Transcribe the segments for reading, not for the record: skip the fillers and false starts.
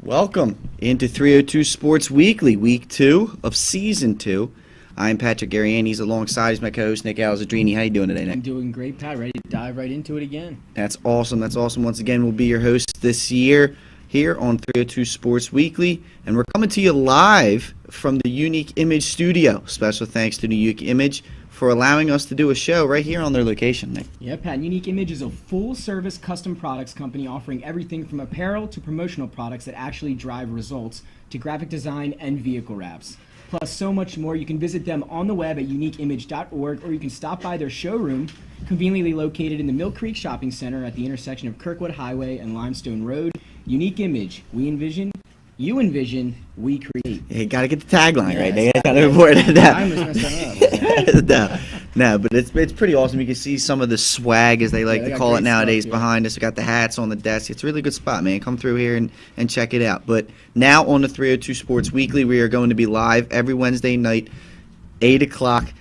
Welcome into 302 Sports Weekly, Week 2 of Season 2. I'm Patrick Ariane. He's alongside. He's my co-host, Nick Alzadrini. How you doing today, Nick? I'm doing great, Pat. Ready to dive right into it again. That's awesome. Once again, we'll be your hosts this year here on 302 Sports Weekly. And we're coming to you live from the Unique Image Studio. Special thanks to Unique Image for allowing us to do a show right here on their location, Nick. Yeah, Pat. Unique Image is a full-service custom products company offering everything from apparel to promotional products that actually drive results to graphic design and vehicle wraps. Plus so much more. You can visit them on the web at uniqueimage.org, or you can stop by their showroom, conveniently located in the Mill Creek Shopping Center at the intersection of Kirkwood Highway and Limestone Road. Unique Image. We envision, you envision, we create. You gotta get the tagline right. They Yes. gotta avoid it. I was messing up. No, but it's pretty awesome. You can see some of the swag, as they like they to got call it great nowadays, stuff, yeah. behind us. We got the hats on the desk. It's a really good spot, man. Come through here and check it out. But now on the 302 Sports Weekly, we are going to be live every Wednesday night, 8 o'clock,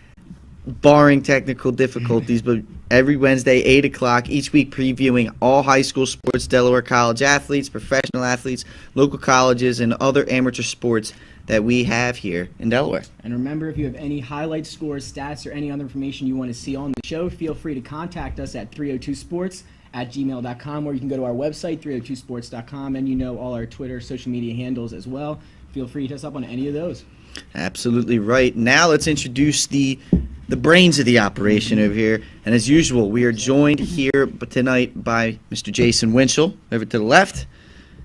barring technical difficulties, but every Wednesday, 8 o'clock, each week previewing all high school sports, Delaware college athletes, professional athletes, local colleges, and other amateur sports that we have here in Delaware. And remember, if you have any highlights, scores, stats, or any other information you want to see on the show, feel free to contact us at 302sports@gmail.com, or you can go to our website, 302sports.com, and all our Twitter, social media handles as well. Feel free to hit us up on any of those. Absolutely right. Now let's introduce the brains of the operation over here. And as usual, we are joined here tonight by Mr. Jason Winchell over to the left,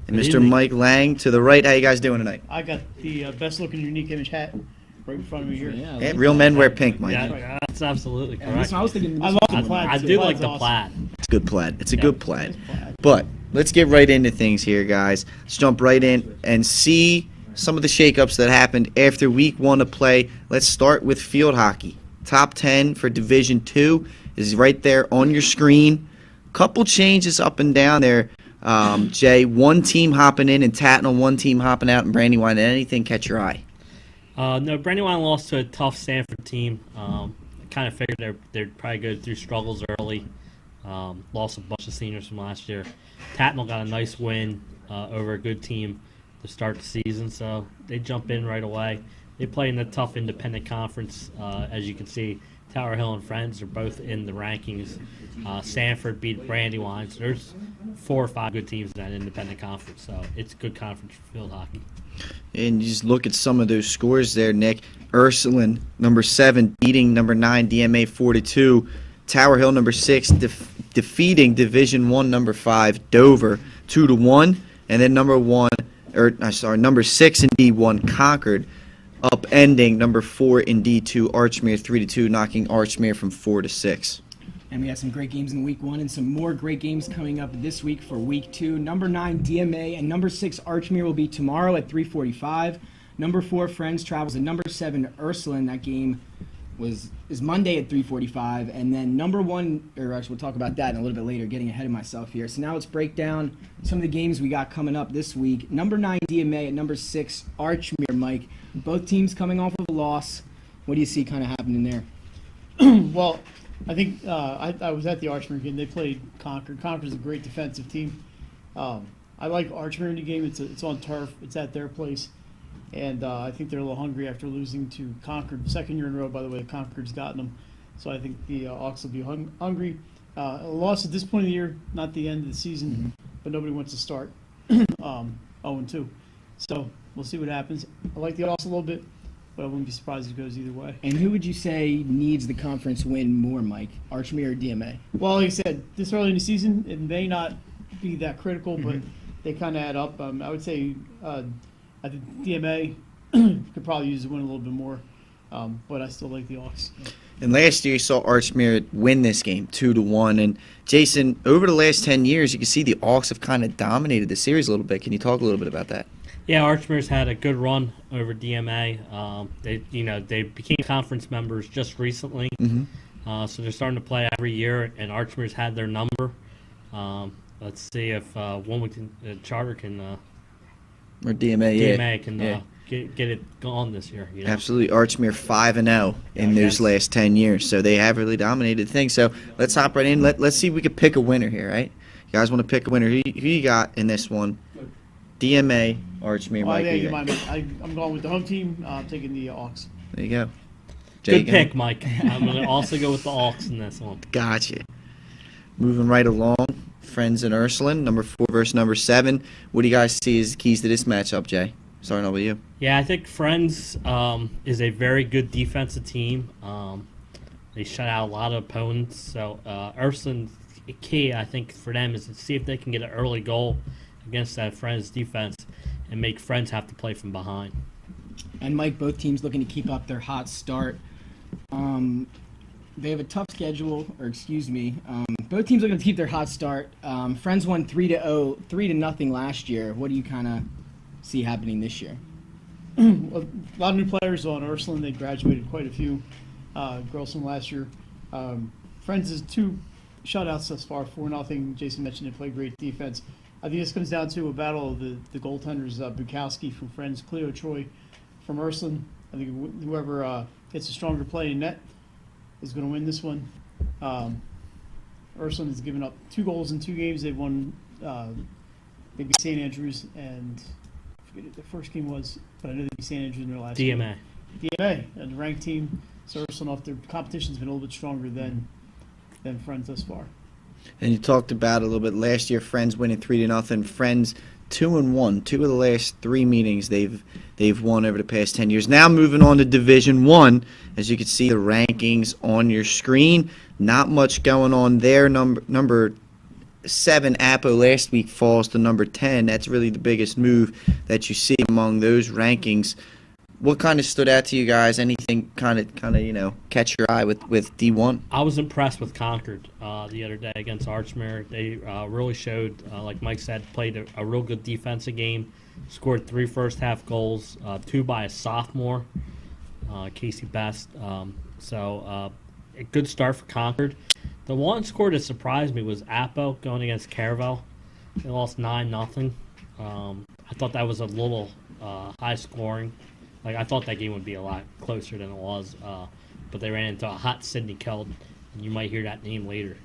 and Good Mr. evening. Mike Lang to the right. How you guys doing tonight? I got the best looking Unique Image hat right in front of me here. Yeah, Yeah, real men wear pink, Mike. Yeah, that's absolutely And correct. I was thinking, I love the plaid. I too. do like Plaid's the awesome. plaid. It's good plaid. It's a Yeah. good plaid. It's plaid. But let's get right into things here, guys. Let's jump right in and see some of the shakeups that happened after week 1 of play. Let's start with field hockey. Top 10 for Division 2 is right there on your screen. Couple changes up and down there, Jay. One team hopping in and Tatnall, one team hopping out, and Brandywine. Did anything catch your eye? No, Brandywine lost to a tough Sanford team. I kind of figured they'd probably go through struggles early. Lost a bunch of seniors from last year. Tatnall got a nice win over a good team to start the season, so they jump in right away. They play in the tough independent conference. As you can see, Tower Hill and Friends are both in the rankings. Sanford beat Brandywine, so there's 4 or 5 good teams in that independent conference, so it's a good conference for field hockey. And you just look at some of those scores there, Nick. Ursuline, number 7, beating number 9, DMA 4-2. Tower Hill, number 6, defeating Division 1, number 5, Dover 2-1. And then number 6 in D1, Concord, upending number 4 in D2, Archmere 3-2, knocking Archmere from 4-6. And we had some great games in week 1 and some more great games coming up this week for week 2. Number 9, DMA, and number 6, Archmere will be tomorrow at 3:45. Number 4, Friends travels to number 7, Ursuline. That game is Monday at 3:45. And then number 1, or actually we'll talk about that in a little bit later, getting ahead of myself here. So now let's break down some of the games we got coming up this week. Number 9, DMA, and number 6, Archmere, Mike. Both teams coming off of a loss. What do you see kind of happening there? Well, I think I was at the Archmere game. They played Concord. Concord's a great defensive team. I like Archmere in the game. It's on turf. It's at their place. And I think they're a little hungry after losing to Concord. Second year in a row, by the way, Concord's gotten them. So I think the Hawks will be hungry. A loss at this point of the year, not the end of the season, but nobody wants to start 0-2. So we'll see what happens. I like the Hawks a little bit, but I wouldn't be surprised if it goes either way. And who would you say needs the conference win more, Mike? Archmere or DMA? Well, like I said, this early in the season, it may not be that critical, but they kind of add up. I would say I think DMA could probably use the win a little bit more, but I still like the Hawks. And last year you saw Archmere win this game 2-1. And Jason, over the last 10 years, you can see the Hawks have kind of dominated the series a little bit. Can you talk a little bit about that? Yeah, Archmere's had a good run over DMA. They became conference members just recently, so they're starting to play every year. And Archmere's had their number. Let's see if Wilmington Charter can Or DMA, yeah. DMA can Yeah. get it going this year. Absolutely. Archmere 5-0 in those last 10 years. So they have really dominated things. So let's hop right in. Let's see if we can pick a winner here, right? You guys want to pick a winner. Who you got in this one? DMA, Archmere, Oh, Mike. yeah, who you you might. think? I'm going with the home team. I'm taking the Hawks. There you go. Good Jake, pick, Mike. I'm going to also go with the Hawks in this one. Gotcha. Moving right along, Friends and Ursuline, number 4 versus number 7. What do you guys see as the keys to this matchup, Jay? Starting over with you. Yeah, I think Friends is a very good defensive team. They shut out a lot of opponents. So Ursuline's key, I think, for them is to see if they can get an early goal against that Friends defense and make Friends have to play from behind. And Mike, both teams looking to keep up their hot start. They have a tough schedule, both teams looking to keep their hot start. Friends won 3-0 last year. What do you kind of see happening this year? A lot of new players on Ursuline. They graduated quite a few girls from last year. Friends is 2 shutouts thus far, 4-0. Jason mentioned they play great defense. I think this comes down to a battle of the goaltenders, Bukowski from Friends, Cleo Troy from Ursuline. I think whoever gets a stronger play in net is going to win this one. Ursuline has given up 2 goals in 2 games. They've won maybe St. Andrews, and I forget what the first game was, but I know they beat St. Andrews in their last game. DMA, a ranked team. So Ursuline, off their competition's been a little bit stronger than Friends thus far. And you talked about a little bit last year, Friends winning 3-0. Friends 2-1. 2 of the last 3 meetings they've won over the past 10 years. Now moving on to Division 1, as you can see the rankings on your screen. Not much going on there. Number 7 Apo last week falls to number 10. That's really the biggest move that you see among those rankings. What kind of stood out to you guys? Anything kind of catch your eye with D1? I was impressed with Concord the other day against Archmere. They really showed, like Mike said, played a real good defensive game. Scored 3 first-half goals, 2 by a sophomore, Casey Best. So a good start for Concord. The one score that surprised me was Apo going against Caravel. They lost 9-0. I thought that was a little high scoring. Like, I thought that game would be a lot closer than it was, but they ran into a hot Sidney Keld, and you might hear that name later.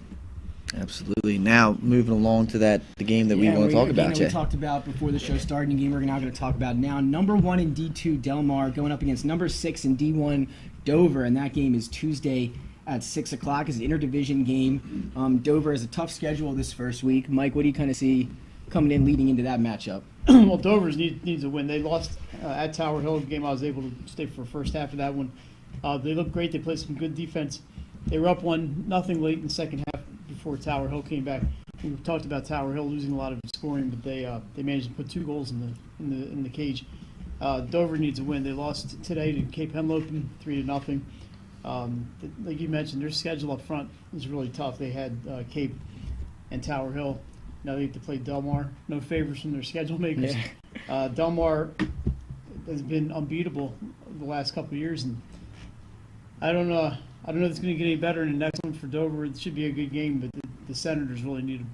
Absolutely. Now, moving along to the game that we want to talk about, Jay. We talked about before the show started, a game we're now going to talk about now. Number 1 in D2, Del Mar, going up against number 6 in D1, Dover, and that game is Tuesday at 6 o'clock. It's an interdivision game. Dover has a tough schedule this first week. Mike, what do you kind of see coming in leading into that matchup? Well, Dover's needs a win. They lost at Tower Hill, a game I was able to stay for the first half of that one. They looked great. They played some good defense. They were up 1-0 late in the second half before Tower Hill came back. We've talked about Tower Hill losing a lot of scoring, but they managed to put 2 goals in the cage. Dover needs a win. They lost today to Cape Henlopen 3-0. Like you mentioned, their schedule up front is really tough. They had Cape and Tower Hill. Now they have to play Del Mar. No favors from their schedule makers. Yeah. Del Mar has been unbeatable the last couple of years, and I don't know if it's going to get any better in the next one for Dover. It should be a good game, but the Senators really need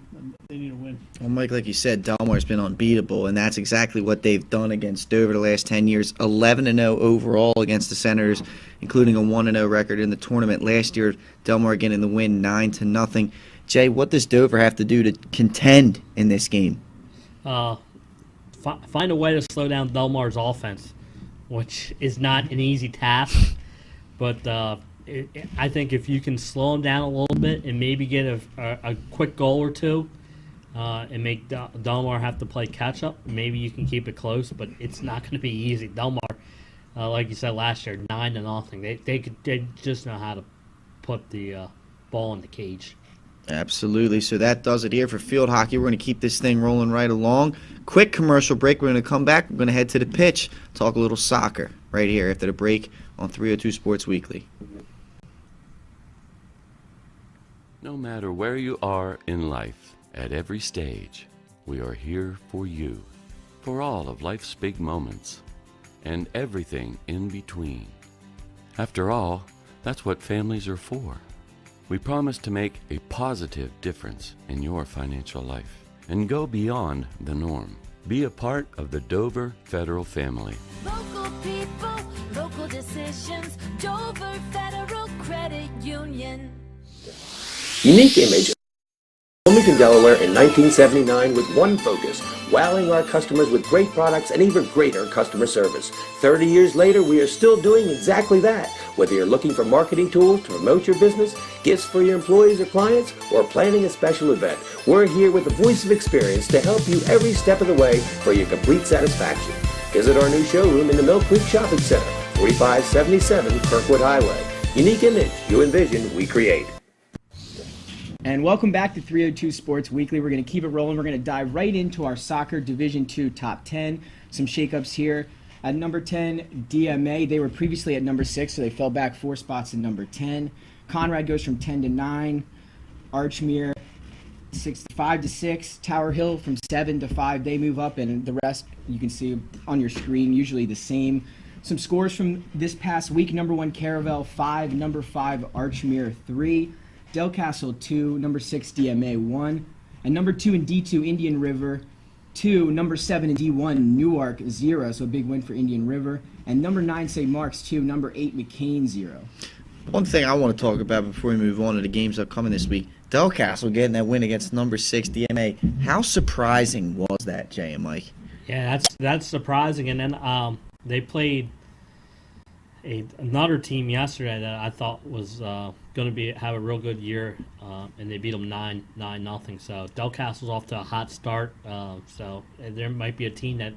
a win. Well, Mike, like you said, Delmar's been unbeatable, and that's exactly what they've done against Dover the last 10 years. 11-0 overall against the Senators, including a 1-0 record in the tournament. Last year, Delmar getting the win 9-0. Jay, what does Dover have to do to contend in this game? Find a way to slow down Delmar's offense, which is not an easy task. But I think if you can slow them down a little bit and maybe get a quick goal or 2 and make Delmar have to play catch-up, maybe you can keep it close, but it's not going to be easy. Delmar, like you said last year, 9-0. They just know how to put the ball in the cage. Absolutely. So that does it here for field hockey. We're going to keep this thing rolling right along. Quick commercial break. We're going to come back. We're going to head to the pitch, talk a little soccer right here after the break on 302 Sports Weekly. No matter where you are in life, at every stage, we are here for you, for all of life's big moments, and everything in between. After all, that's what families are for. We promise to make a positive difference in your financial life and go beyond the norm. Be a part of the Dover Federal family. Local people, local decisions, Dover Federal Credit Union. Unique image Wilmington, Delaware in 1979 with one focus, wowing our customers with great products and even greater customer service. 30 years later, we are still doing exactly that. Whether you're looking for marketing tools to promote your business, gifts for your employees or clients, or planning a special event, we're here with the voice of experience to help you every step of the way for your complete satisfaction. Visit our new showroom in the Mill Creek Shopping Center, 4577 Kirkwood Highway. Unique image you envision, we create. And welcome back to 302 Sports Weekly. We're going to keep it rolling. We're going to dive right into our soccer Division II top 10. Some shakeups here. At number 10, DMA. They were previously at number 6, so they fell back 4 spots in number 10. Conrad goes from 10 to 9. Archmere 5 to 6. Tower Hill from 7 to 5. They move up, and the rest you can see on your screen, usually the same. Some scores from this past week. Number 1, Caravel 5. Number 5, Archmere 3. Delcastle 2, number 6 DMA 1, and number 2 in D2 Indian River 2, number 7 in D1 Newark 0, so a big win for Indian River, and number 9 St. Mark's 2, number 8 McCain 0. One thing I want to talk about before we move on to the games upcoming this week, Delcastle getting that win against number 6 DMA. How surprising was that, Jay and Mike? Yeah, that's surprising. And then they played another team yesterday that I thought was going to have a real good year, and they beat them 9-0. So Delcastle's off to a hot start. So there might be a team that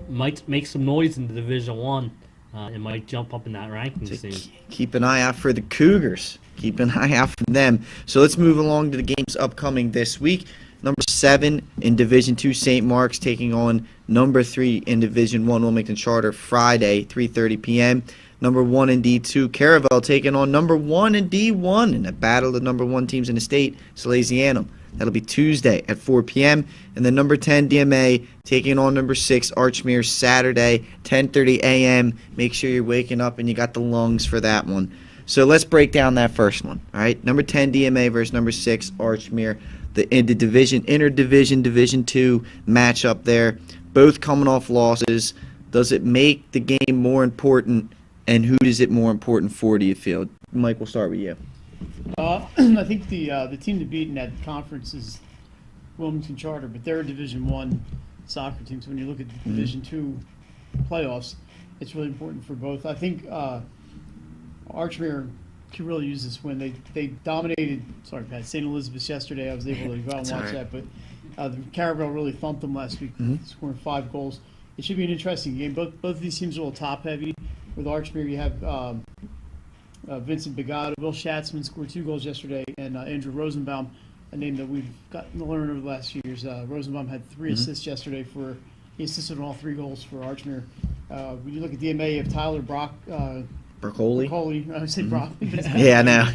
might make some noise in the Division One. It might jump up in that ranking soon. Keep an eye out for the Cougars. Keep an eye out for them. So let's move along to the games upcoming this week. Number 7 in Division 2, St. Mark's taking on number 3 in Division 1, Wilmington Charter, Friday, 3:30 p.m. Number 1 in D2, Caravel taking on number 1 in D1 in a battle of the number 1 teams in the state, Salesianum. That'll be Tuesday at 4 p.m. And then number 10, DMA, taking on number 6, Archmere, Saturday, 10:30 a.m. Make sure you're waking up and you got the lungs for that one. So let's break down that first one. All right, number 10, DMA versus number 6, Archmere. In the division, interdivision, Division 2 matchup there. Both coming off losses. Does it make the game more important, and who is it more important for, do you feel? Mike, we'll start with you. I think the team to beat in that conference is Wilmington Charter, but they're a Division 1 soccer team. So when you look at the Division 2 playoffs, it's really important for both. I think Archmere could really use this win. They dominated, St. Elizabeth's yesterday. I was able to go out and watch that, but the Caravel really thumped them last week, scoring 5 goals. It should be an interesting game. Both of these teams are a little top-heavy. With Archmere, you have Vincent Bigada, Will Schatzman scored 2 goals yesterday, and Andrew Rosenbaum, a name that we've gotten to learn over the last few years. Rosenbaum had 3 assists yesterday. He assisted on all 3 goals for Archmere. When you look at DMA, you have Tyler Broccoli. I would say Broccoli. Yeah, I know.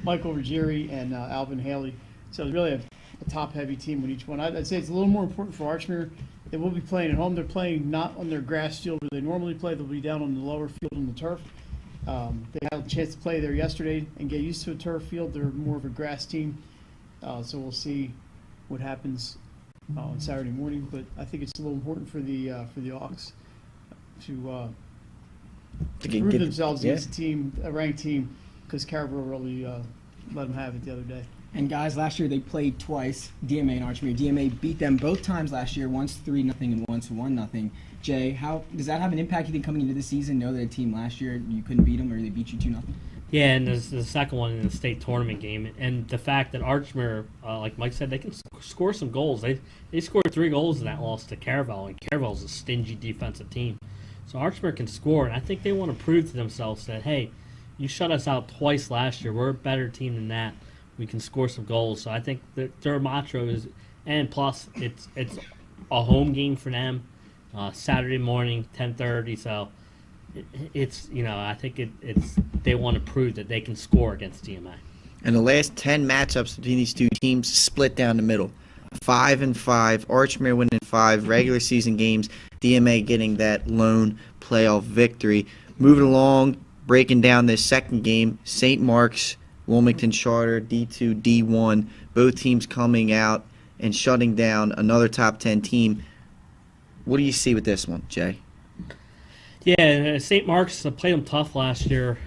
Michael Ruggieri and Alvin Haley. So they really have a top-heavy team with each one. I'd say it's a little more important for Archmere. They will be playing at home. They're playing not on their grass field where they normally play. They'll be down on the lower field on the turf. They had a chance to play there yesterday and get used to a turf field. They're more of a grass team. So we'll see what happens on Saturday morning. But I think it's a little important for the Hawks to prove themselves against a ranked team, because Caravel really let them have it the other day. And guys, last year they played twice, DMA and Archmere. DMA beat them both times last year, once 3-0 and once 1-0. Jay, how does that have an impact, you think, coming into the season? Know that a team last year you couldn't beat them, or they beat you 2-0? Yeah, and there's the second one in the state tournament game, and the fact that Archmere, like Mike said, they can score some goals. They scored 3 goals in that loss to Caravel, and Caravel's a stingy defensive team. So Archmere can score, and I think they want to prove to themselves that, hey, you shut us out twice last year. We're a better team than that. We can score some goals. So I think that their motto is, and plus it's a home game for them, Saturday morning, 10:30. So it's I think it's they want to prove that they can score against DMA. And the last 10 matchups between these two teams split down the middle. 5-5, Archmere winning 5 regular season games, DMA getting that lone playoff victory. Moving along, breaking down this second game, St. Mark's, Wilmington Charter, D2, D1, both teams coming out and shutting down another top 10 team. What do you see with this one, Jay? Yeah, St. Mark's played them tough last year,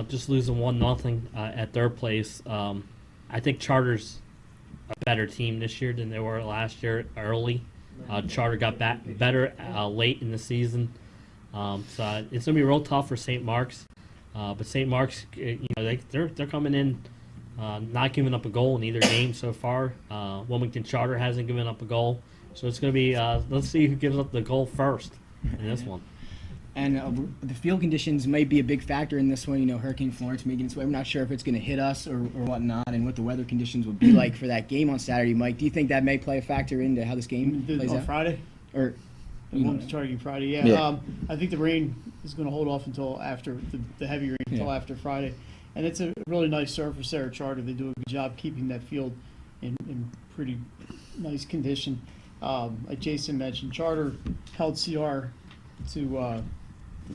just losing 1-0 at their place. I think Charter's a better team this year than they were last year early. Charter got back better late in the season. So it's going to be real tough for St. Mark's. But St. Mark's, they're coming in not giving up a goal in either game so far. Wilmington Charter hasn't given up a goal. So it's going to be, let's see who gives up the goal first in this one. And the field conditions might be a big factor in this one. Hurricane Florence making its way. I'm not sure if it's going to hit us or whatnot, and what the weather conditions will be like for that game on Saturday. Mike, do you think that may play a factor into how this game plays on out? Friday? Or Targeting Friday, yeah. I think the rain is going to hold off until after the heavy rain until after Friday, and it's a really nice surface there at Charter. They do a good job keeping that field in pretty nice condition. Like Jason mentioned, Charter held CR to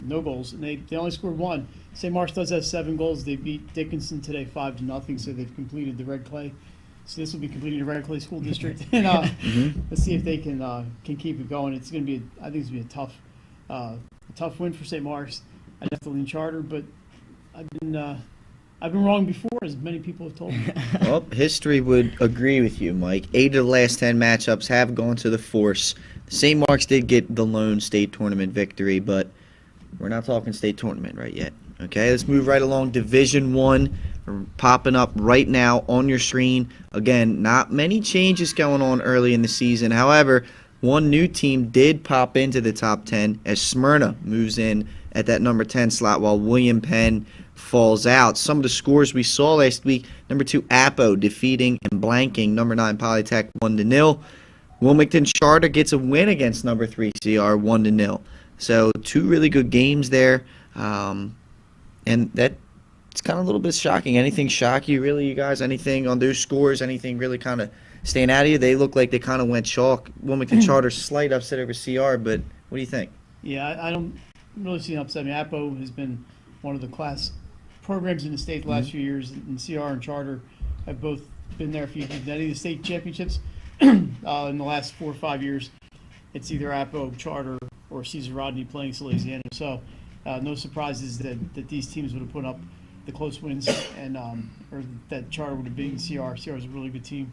no goals, and they only scored one. St. Mark's does have 7 goals. They beat Dickinson today 5-0, so they've completed the Red Clay. So this will be completing the Red Clay School District, and let's see if they can keep it going. It's going to be, I think, it's going to be a tough win for St. Mark's. I have to lean Charter, but I've been wrong before, as many people have told me. Well, history would agree with you, Mike. 8 of the last 10 matchups have gone to the Force. St. Mark's did get the lone state tournament victory, but we're not talking state tournament right yet. Okay, let's move right along. Division I popping up right now on your screen. Again, not many changes going on early in the season. However, one new team did pop into the top 10 as Smyrna moves in at that number 10 slot while William Penn falls out. Some of the scores we saw last week: number 2 Apo defeating and blanking number 9 Polytech 1-0. Wilmington Charter gets a win against number 3 CR 1-0. So 2 really good games there, and that it's kind of a little bit shocking. Anything shock you, really, you guys? Anything on those scores? Anything really kind of stand out of you? They look like they kind of went chalk. Wilmington Charter slight upset over CR, but what do you think? Yeah, I don't really see an upset. I mean, Apo has been one of the class programs in the state the last few years, and CR and Charter have both been there. If you've been to any of the state championships in the last 4 or 5 years, it's either Apo, Charter, or Cesar Rodney playing Salesiano. So no surprises that these teams would have put up the close wins, and or that Charter would have beaten CR. CR is a really good team,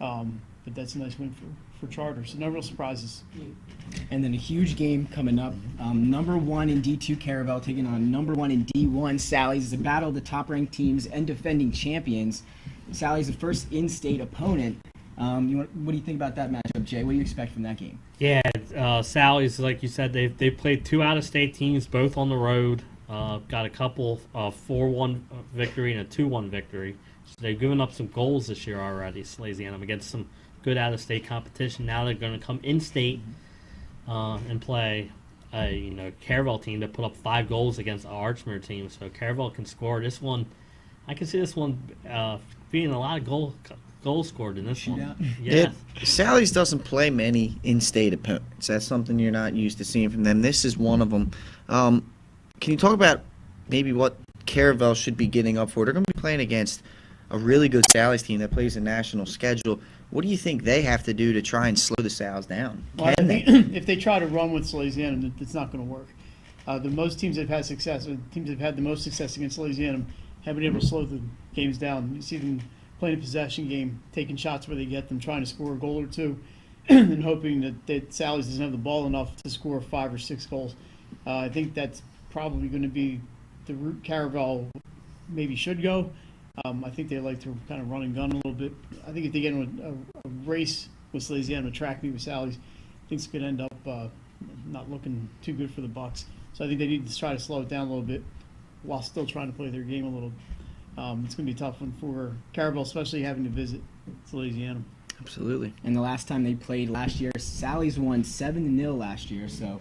but that's a nice win for Charter. So no real surprises. And then a huge game coming up. Number 1 in D2 Caravel taking on number 1 in D1 Sally's. It's a battle of the top-ranked teams and defending champions. Sally's the first in-state opponent. What do you think about that matchup, Jay? What do you expect from that game? Yeah, Sally's, like you said, they've played 2 out-of-state teams, both on the road. Got a couple 4-1 victory and a 2-1 victory. So they've given up some goals this year already, Salesianum, against some good out-of-state competition. Now they're going to come in-state and play a Caravel team that put up 5 goals against our Archmere team. So Caravel can score. This one, I can see this one being a lot of goals scored in this one. Yeah. Sally's doesn't play many in-state opponents. That's something you're not used to seeing from them. This is one of them. Can you talk about maybe what Caravel should be getting up for? They're going to be playing against a really good Sally's team that plays a national schedule. What do you think they have to do to try and slow the Sal's down? Well, I think if they try to run with Salesianum, it's not going to work. The most teams that have had success, or teams that have had the most success against Salesianum, have been able to slow the games down. You see them playing a possession game, taking shots where they get them, trying to score a goal or 2, and hoping that Sally's doesn't have the ball enough to score 5 or 6 goals. I think that's probably going to be the route Caravel maybe should go. I think they like to kind of run and gun a little bit. I think if they get in a race with Salesianum, a track meet with Sally's, things could end up not looking too good for the Bucks. So I think they need to try to slow it down a little bit while still trying to play their game a little. It's going to be a tough one for Caravel, especially having to visit Salesianum. Absolutely. And the last time they played last year, Sally's won 7-0 last year, so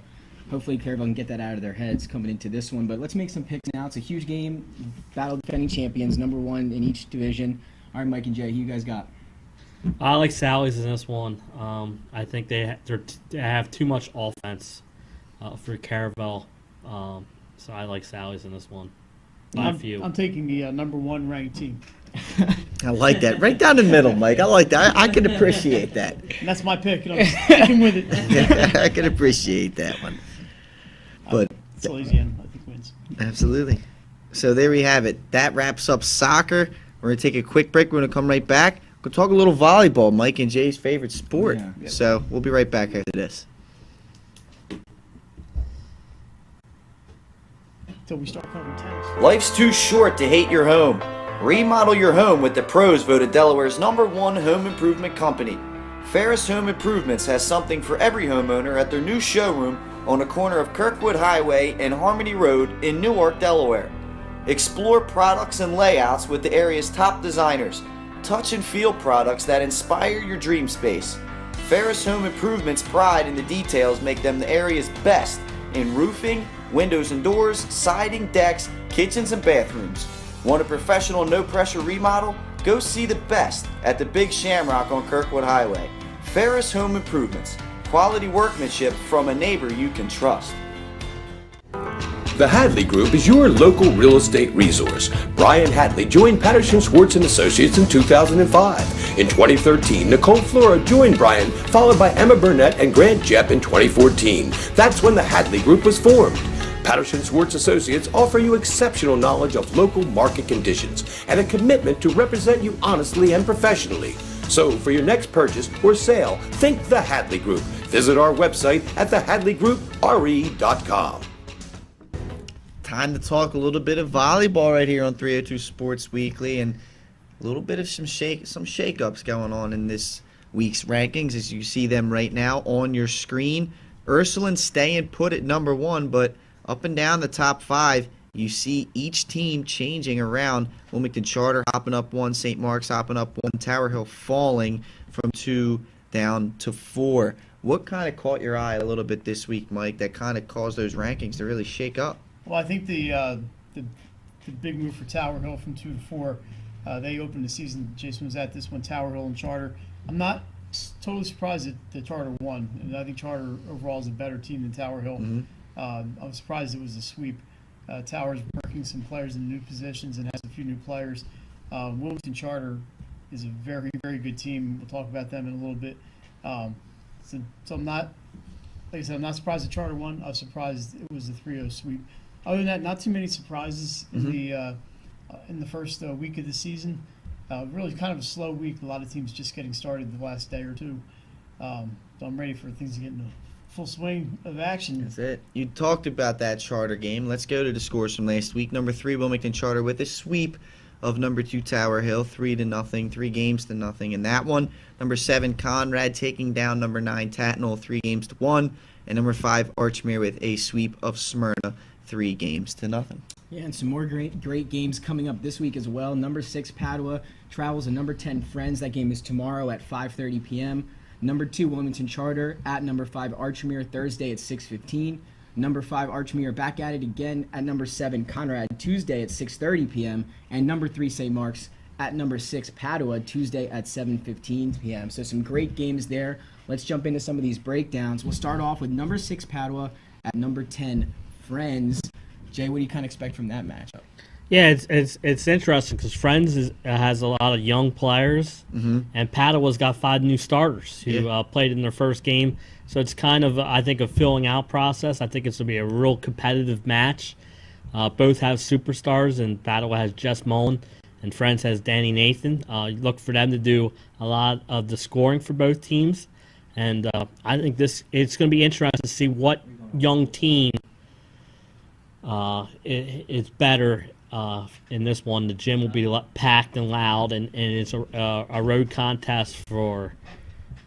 hopefully Caravel can get that out of their heads coming into this one. But let's make some picks now. It's a huge game. Battle of defending champions, number 1 in each division. All right, Mike and Jay, who you guys got? I like Sally's in this one. I think they have too much offense for Caravel. So I like Sally's in this one. I'm taking the number 1 ranked team. I like that. Right down the middle, Mike. I like that. I can appreciate that. And that's my pick, and I'm sticking with it. I can appreciate that one. But Salesianum, I think, wins. Absolutely. So there we have it. That wraps up soccer. We're going to take a quick break. We're going to come right back Go talk a little volleyball, Mike and Jay's favorite sport. Yeah. So we'll be right back after this. Till we start covering tennis. Life's too short to hate your home. Remodel your home with the pros voted Delaware's #1 home improvement company. Ferris Home Improvements has something for every homeowner at their new showroom on the corner of Kirkwood Highway and Harmony Road in Newark, Delaware. Explore products and layouts with the area's top designers. Touch and feel products that inspire your dream space. Ferris Home Improvement's pride in the details make them the area's best in roofing, windows and doors, siding, decks, kitchens, and bathrooms. Want a professional, no-pressure remodel? Go see the best at the Big Shamrock on Kirkwood Highway. Ferris Home Improvements. Quality workmanship from a neighbor you can trust. The Hadley Group is your local real estate resource. Brian Hadley joined Patterson Schwartz & Associates in 2005. In 2013, Nicole Flora joined Brian, followed by Emma Burnett and Grant Jepp in 2014. That's when the Hadley Group was formed. Patterson Schwartz Associates offer you exceptional knowledge of local market conditions and a commitment to represent you honestly and professionally. So for your next purchase or sale, think the Hadley Group. Visit our website at thehadleygroupre.com. Time to talk a little bit of volleyball right here on 302 Sports Weekly, and a little bit of some shake-ups going on in this week's rankings as you see them right now on your screen. Ursuline staying put at #1, but up and down the top 5, you see each team changing around. Wilmington Charter hopping up 1, St. Mark's hopping up 1, Tower Hill falling from 2 down to 4. What kind of caught your eye a little bit this week, Mike, that kind of caused those rankings to really shake up? Well, I think the big move for Tower Hill from 2 to 4. They opened the season. Jason was at this one. Tower Hill and Charter. I'm not totally surprised that the Charter won, and I think Charter overall is a better team than Tower Hill. I was surprised it was a sweep. Tower's working some players in new positions and has a few new players. Wilmington Charter is a very, very good team. We'll talk about them in a little bit. So I'm not, like I said, I'm not surprised the Charter won. I was surprised it was a 3-0 sweep. Other than that, not too many surprises in the first week of the season. Really kind of a slow week. A lot of teams just getting started the last day or two. So I'm ready for things to get into full swing of action. That's it. You talked about that Charter game. Let's go to the scores from last week. #3, Wilmington Charter with a sweep of #2, Tower Hill, 3-0, 3 games to nothing in that one. #7, Conrad taking down #9, Tatnall, 3 games to 1. And #5, Archmere with a sweep of Smyrna, 3 games to nothing. Yeah, and some more great games coming up this week as well. #6, Padua travels to #10, Friends. That game is tomorrow at 5:30 p.m. #2, Wilmington Charter at #5, Archmere, Thursday at 6:15. #5, Archmere back at it again at #7, Conrad, Tuesday at 6:30 p.m. And #3, St. Mark's at #6, Padua, Tuesday at 7:15 p.m. So some great games there. Let's jump into some of these breakdowns. We'll start off with #6, Padua at #10, Friends. Jay, what do you kind of expect from that matchup? Yeah, it's interesting because Friends has a lot of young players, and Padua got 5 new starters who played in their first game. So it's kind of, I think, a filling out process. I think it's going to be a real competitive match. Both have superstars, and Padua has Jess Mullen, and Friends has Danny Nathan. Look for them to do a lot of the scoring for both teams. And I think it's going to be interesting to see what young team is better in this one. The gym will be packed and loud, and it's a road contest for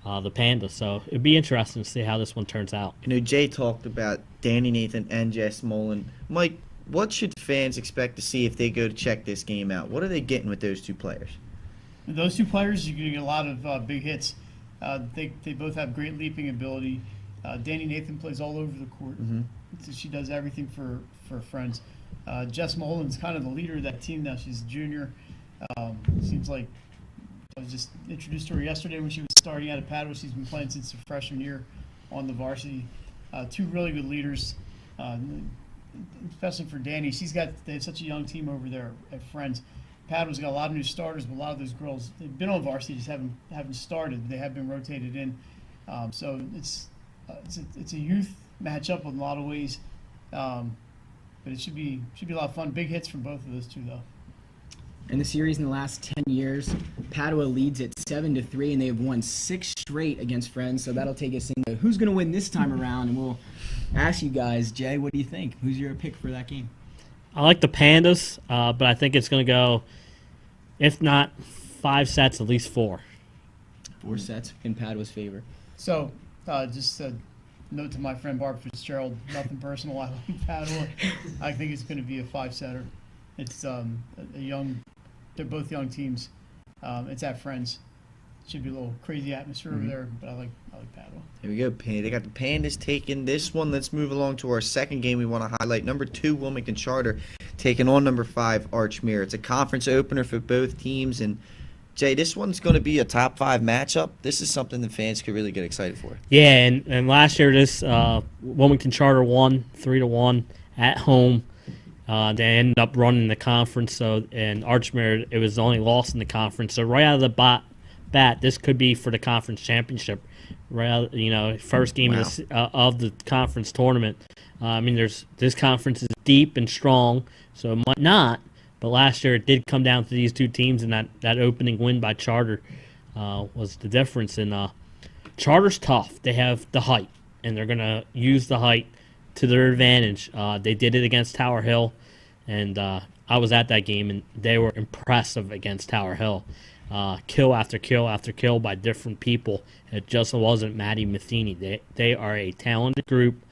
the Pandas. So it'd be interesting to see how this one turns out. You know, Jay talked about Danny Nathan and Jess Mullen. Mike, what should fans expect to see if they go to check this game out? What are they getting with those 2 players? Those 2 players, you're going to get a lot of big hits. They both have great leaping ability. Danny Nathan plays all over the court. She does everything for Friends. Jess Mullen's kind of the leader of that team now. She's a junior. Seems like I was just introduced to her yesterday when she was starting out at Padua. She's been playing since her freshman year on the varsity. 2 really good leaders, especially for Danny. They have such a young team over there at Friends. Padua's got a lot of new starters, but a lot of those girls, they've been on varsity, just haven't started, but they have been rotated in. So it's a youth matchup in a lot of ways, but it should be a lot of fun. Big hits from both of those 2, though. In the series in the last 10 years, Padua leads at 7-3, and they have won 6 straight against Friends. So that'll take us into who's going to win this time around, and we'll ask you guys, Jay, what do you think? Who's your pick for that game? I like the Pandas, but I think it's going to go, if not 5 sets, at least 4. 4 sets in Padua's favor. So, just a note to my friend Barb Fitzgerald, nothing personal. I like Padua. I think it's going to be a 5-setter. It's they're both young teams. It's at Friends. Should be a little crazy atmosphere over there, but I like Padua. Here we go. They got the Pandas taking this one. Let's move along to our second game we want to highlight. Number 2, Wilmington Charter taking on number 5, Archmere. It's a conference opener for both teams. And, Jay, this one's going to be a top 5 matchup. This is something the fans could really get excited for. Yeah, and last year this Wilmington Charter won 3-1 at home. They ended up running the conference, and Archmere, it was the only loss in the conference. So right out of the bat, this could be for the conference championship. Right, first game of the conference tournament. This conference is deep and strong, so it might not. But last year it did come down to these two teams, and that opening win by Charter was the difference. And Charter's tough. They have the height, and they're going to use the height to their advantage. They did it against Tower Hill, and I was at that game, and they were impressive against Tower Hill. Kill after kill after kill by different people. It just wasn't Maddie Matheny. They are a talented group,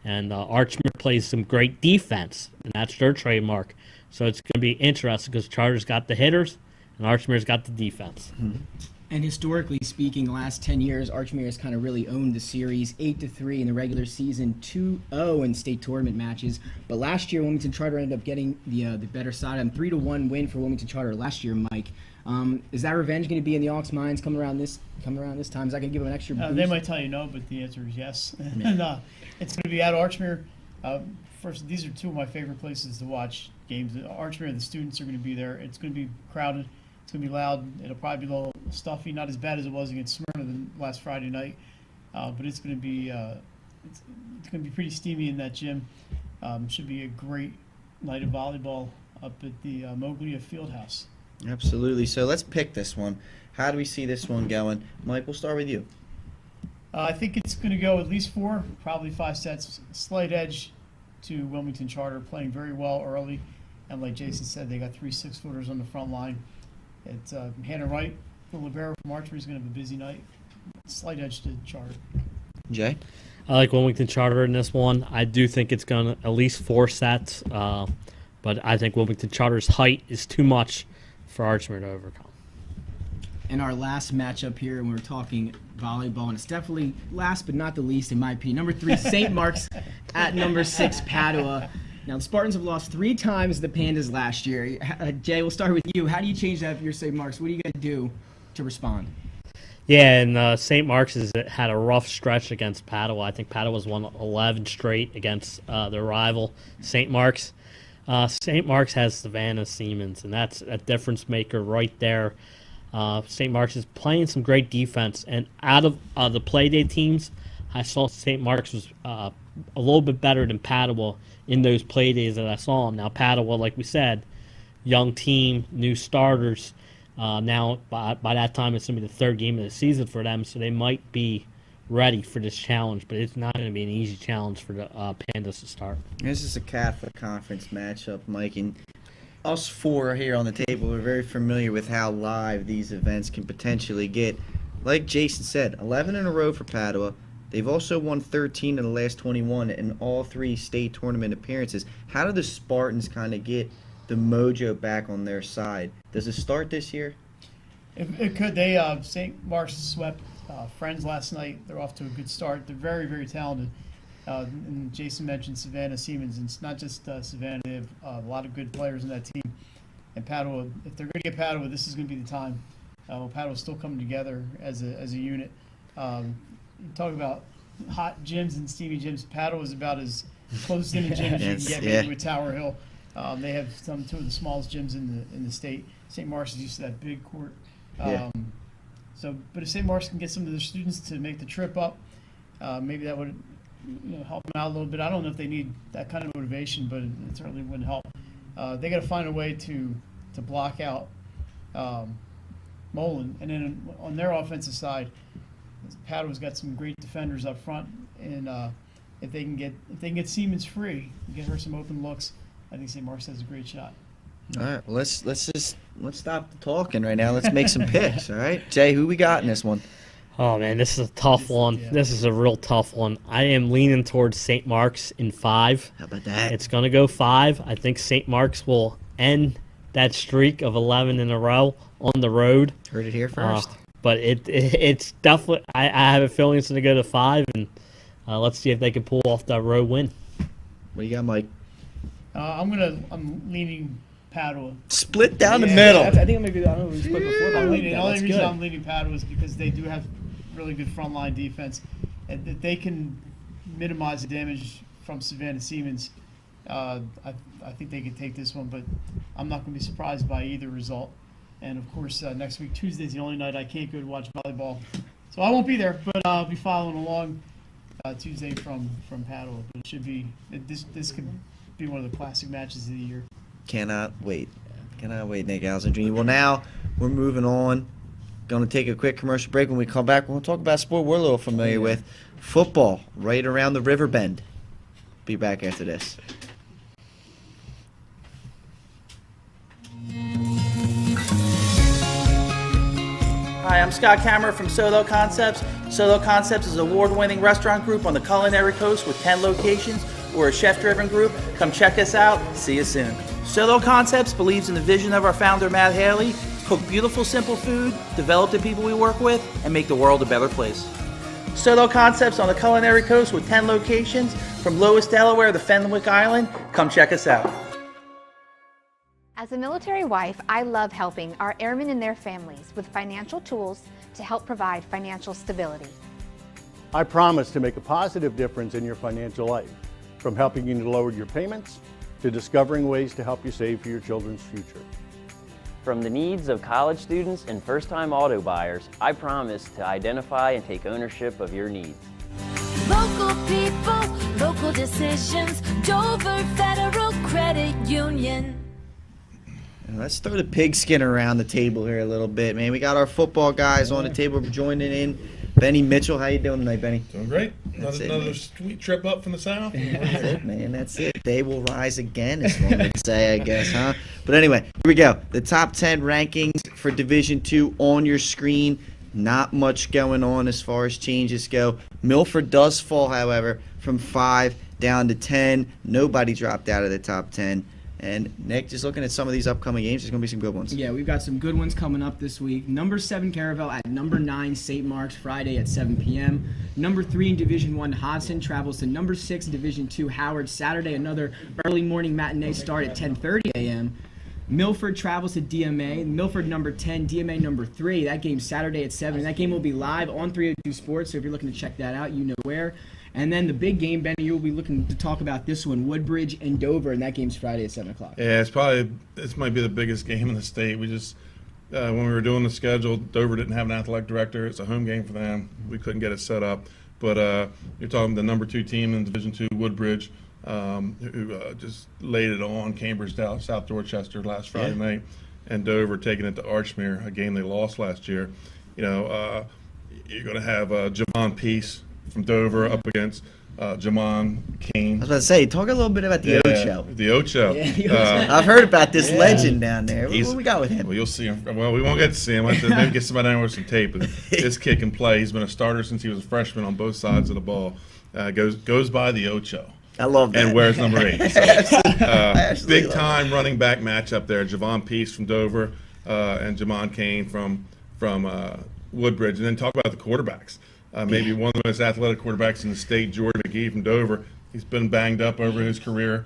and Archmere plays some great defense, and that's their trademark. So it's going to be interesting because Charter's got the hitters, and Archmere's got the defense. Mm-hmm. And historically speaking, the last 10 years, Archmere has kind of really owned the series, 8-3 in the regular season, 2-0 in state tournament matches. But last year, Wilmington Charter ended up getting the better side, and 3-1 win for Wilmington Charter last year. Mike, is that revenge going to be in the Auks' minds coming around this time? Is that going to give them an extra boost? They might tell you no, but the answer is yes. And it's going to be at Archmere. First, these are two of my favorite places to watch games. Archmere, the students are going to be there. It's going to be crowded. It's going to be loud. It'll probably be a little stuffy, not as bad as it was against Smyrna last Friday night, but it's going to be it's going to be pretty steamy in that gym. Should be a great night of volleyball up at the Moglia Fieldhouse. Absolutely. So let's pick this one. How do we see this one going? Mike, we'll start with you. I think it's going to go at least 4, probably 5 sets. Slight edge to Wilmington Charter, playing very well early. And like Jason said, they got 3 6-footers on the front line. It's Hannah Wright, the libero from Archmere, is going to have a busy night. Slight edge to Charter. Jay? I like Wilmington Charter in this one. I do think it's going to at least 4 sets, but I think Wilmington Charter's height is too much for Archmere to overcome. And our last matchup here, and we're talking volleyball, and it's definitely last but not the least, in my opinion. Number 3, St. Mark's at number 6, Padua. Now, the Spartans have lost 3 times the Pandas last year. Jay, we'll start with you. How do you change that for your St. Mark's? What are you going to do to respond? Yeah, and St. Mark's has had a rough stretch against Padua. I think Padua's won 11 straight against their rival, St. Mark's. St. Mark's has Savannah Siemens, and that's a difference maker right there. St. Mark's is playing some great defense, and out of the Playdate teams, I saw St. Mark's was a little bit better than Padua in those Playdays that I saw them. Now, Padua, like we said, young team, new starters. Now, by that time, it's going to be the 3rd game of the season for them, so they might be ready for this challenge, but it's not going to be an easy challenge for the Pandas to start. This is a Catholic Conference matchup, Mike, and us 4 here on the table are very familiar with how live these events can potentially get. Like Jason said, 11 in a row for Padua. They've also won 13 of the last 21 in all 3 state tournament appearances. How do the Spartans kind of get the mojo back on their side? Does it start this year? It could. They St. Mark's swept Friends last night. They're off to a good start. They're very, very talented. And Jason mentioned Savannah Siemens. And it's not just Savannah. They have a lot of good players in that team. And Padua, if they're going to get Padua, this is going to be the time. Padua's still coming together as a unit. You talk about hot gyms and steamy gyms. Padua is about as close in a gym as you can get maybe with Tower Hill. They have two of the smallest gyms in the state. St. Mark's is used to that big court. But if St. Mark's can get some of their students to make the trip up, maybe that would help them out a little bit. I don't know if they need that kind of motivation, but it certainly wouldn't help. They got to find a way to block out Mullen. And then on their offensive side, Paddo's got some great defenders up front, and if they can get Siemens free, get her some open looks, I think St. Mark's has a great shot. All right, well, let's stop the talking right now. Let's make some picks. All right, Jay, who we got in this one? Oh man, this is a tough one. Yeah. This is a real tough one. I am leaning towards St. Mark's in 5. How about that? It's going to go 5. I think St. Mark's will end that streak of 11 in a row on the road. Heard it here first. But it's definitely. I have a feeling it's going to go to 5, and let's see if they can pull off that road win. What do you got, Mike? I'm leaning Padua. Split down the Yeah, middle. I think maybe I don't know we spoke before, but I like The that. only That's reason good. I'm leaning Padua is because they do have really good front line defense, and that they can minimize the damage from Savannah Siemens. I think they can take this one, but I'm not going to be surprised by either result. And of course, next week Tuesday is the only night I can't go to watch volleyball, so I won't be there. But I'll be following along Tuesday from Padua. But it should be this could be one of the classic matches of the year. Cannot wait. Cannot wait, Nick Allison Jr. Well, now we're moving on. Going to take a quick commercial break. When we come back, we're going to talk about a sport we're a little familiar with, football, right around the river bend. Be back after this. Hi, I'm Scott Kammerer from Solo Concepts. Solo Concepts is an award-winning restaurant group on the culinary coast with 10 locations. We're a chef-driven group. Come check us out. See you soon. Solo Concepts believes in the vision of our founder, Matt Haley. Cook beautiful, simple food, develop the people we work with, and make the world a better place. Solo Concepts on the culinary coast with 10 locations from Lewis, Delaware to Fenwick Island. Come check us out. As a military wife, I love helping our airmen and their families with financial tools to help provide financial stability. I promise to make a positive difference in your financial life, from helping you to lower your payments to discovering ways to help you save for your children's future. From the needs of college students and first-time auto buyers, I promise to identify and take ownership of your needs. Local people, local decisions. Dover Federal Credit Union. And let's throw the pigskin around the table here a little bit, man. We got our football guys on the table joining in. Benny Mitchell, how you doing tonight, Benny? Doing great. That's it, Another man. sweet trip up from the south. That's it, man. That's it. They will rise again, as one would say, I guess, huh? But anyway, here we go. The top 10 rankings for Division II on your screen. Not much going on as far as changes go. Milford does fall, however, from 5 down to 10. Nobody dropped out of the top 10. And Nick, just looking at some of these upcoming games, there's going to be some good ones. Yeah, we've got some good ones coming up this week. Number 7 Caravel at number 9 St. Mark's Friday at 7 p.m. Number 3 in Division 1 Hodson travels to number 6 in Division 2 Howard Saturday. Another early morning matinee start at 10:30 a.m. Milford travels to DMA. Milford number 10, DMA number 3. That game's Saturday at 7. That game will be live on 302 Sports, so if you're looking to check that out, you know where. And then the big game, Benny, you'll be looking to talk about this one, Woodbridge and Dover, and that game's Friday at 7 o'clock. Yeah, this might be the biggest game in the state. We just, when we were doing the schedule, Dover didn't have an athletic director. It's a home game for them. We couldn't get it set up. But you're talking the number 2 team in Division II, Woodbridge, who just laid it on Cambridge, South Dorchester last Friday night, and Dover taking it to Archmere, a game they lost last year. You know, you're going to have Javon Peace from Dover up against Jamon Kane. I was about to say, talk a little bit about the Ocho. The Ocho. Yeah, the Ocho. I've heard about this legend down there. What He's- we got with him? Well, you'll see him. Well, we won't get to see him. I have to maybe get somebody down with some tape. But this kid can play. He's been a starter since he was a freshman on both sides of the ball. Goes by the Ocho. I love that. And wears number 8. So, absolutely big love time running back matchup there. Javon Peace from Dover and Jamon Kane from Woodbridge. And then talk about the quarterbacks. Maybe one of the most athletic quarterbacks in the state, Jordan McGee from Dover. He's been banged up over his career.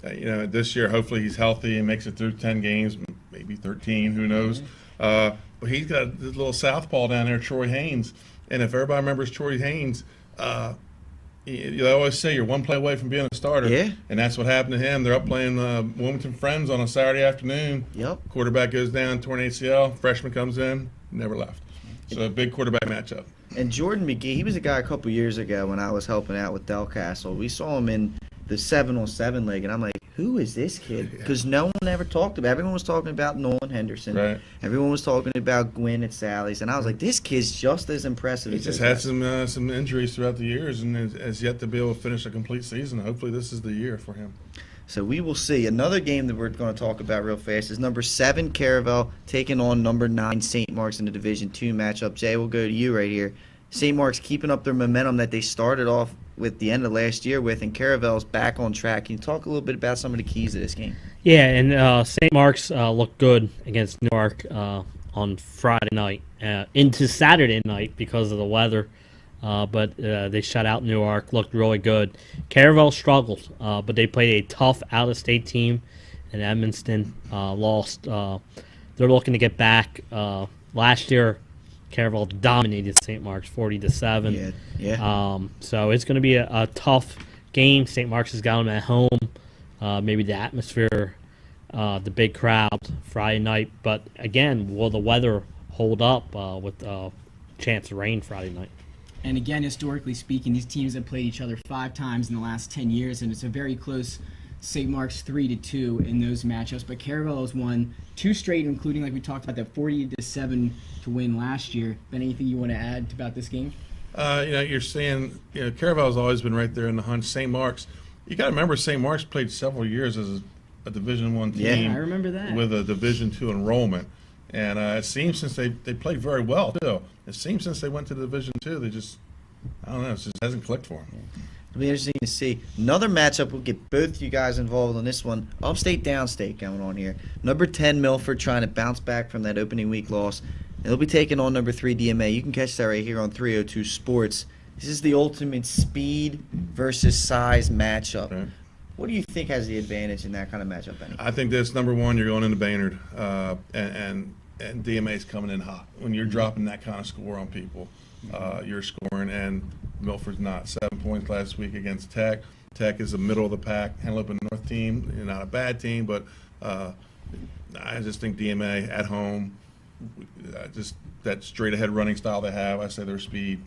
This year, hopefully he's healthy and makes it through 10 games, maybe 13, who knows. But he's got this little southpaw down there, Troy Haynes. And if everybody remembers Troy Haynes, you always say you're one play away from being a starter. Yeah. And that's what happened to him. They're up playing Wilmington Friends on a Saturday afternoon. Yep. Quarterback goes down, torn ACL. Freshman comes in, never left. So a big quarterback matchup. And Jordan McGee, he was a guy a couple years ago when I was helping out with Del Castle. We saw him in the 7-on-7 leg, and I'm like, who is this kid? Because no one ever talked about. Everyone was talking about Nolan Henderson. Right. Everyone was talking about Gwynn at Sally's, and I was like, this kid's just as impressive. He as just those had guys. some injuries throughout the years and has yet to be able to finish a complete season. Hopefully, this is the year for him. So we will see. Another game that we're going to talk about real fast is number 7 Caravel taking on number 9 St. Mark's in the Division II matchup. Jay, we'll go to you right here. St. Mark's keeping up their momentum that they started off with the end of last year with, and Caravel's back on track. Can you talk a little bit about some of the keys of this game? Yeah, and St. Mark's looked good against Newark on Friday night into Saturday night because of the weather. But they shut out Newark, looked really good. Caravel struggled, but they played a tough out-of-state team, and Edmonston lost. They're looking to get back. Last year, Caravel dominated St. Mark's 40-7. Yeah. So it's going to be a tough game. St. Mark's has got them at home. Maybe the atmosphere, the big crowd Friday night. But again, will the weather hold up with chance of rain Friday night? And again, historically speaking, these teams have played each other 5 times in the last 10 years, and it's a very close St. Mark's 3-2 in those matchups. But Caravel has won 2 straight, including, like we talked about, that 40-7 to win last year. Ben, anything you want to add about this game? You're saying, Caravel's always been right there in the hunt. St. Mark's, you got to remember, St. Mark's played several years as a Division I team. Yeah, I remember that. With a Division II enrollment. And it seems since they played very well, too. It seems since they went to the Division II, they just, I don't know, it just hasn't clicked for them. It'll be interesting to see. Another matchup, we'll get both you guys involved on this one. Upstate, downstate going on here. Number 10, Milford, trying to bounce back from that opening week loss. They'll be taking on number 3, DMA. You can catch that right here on 302 Sports. This is the ultimate speed versus size matchup. Right. What do you think has the advantage in that kind of matchup, Benny? I think this, number 1, you're going into Baynard, and DMA's coming in hot. When you're dropping that kind of score on people, you're scoring, and Milford's not. 7 points last week against Tech. Tech is the middle of the pack. Henlopen North team, not a bad team, but I just think DMA at home, just that straight-ahead running style they have, I say their speed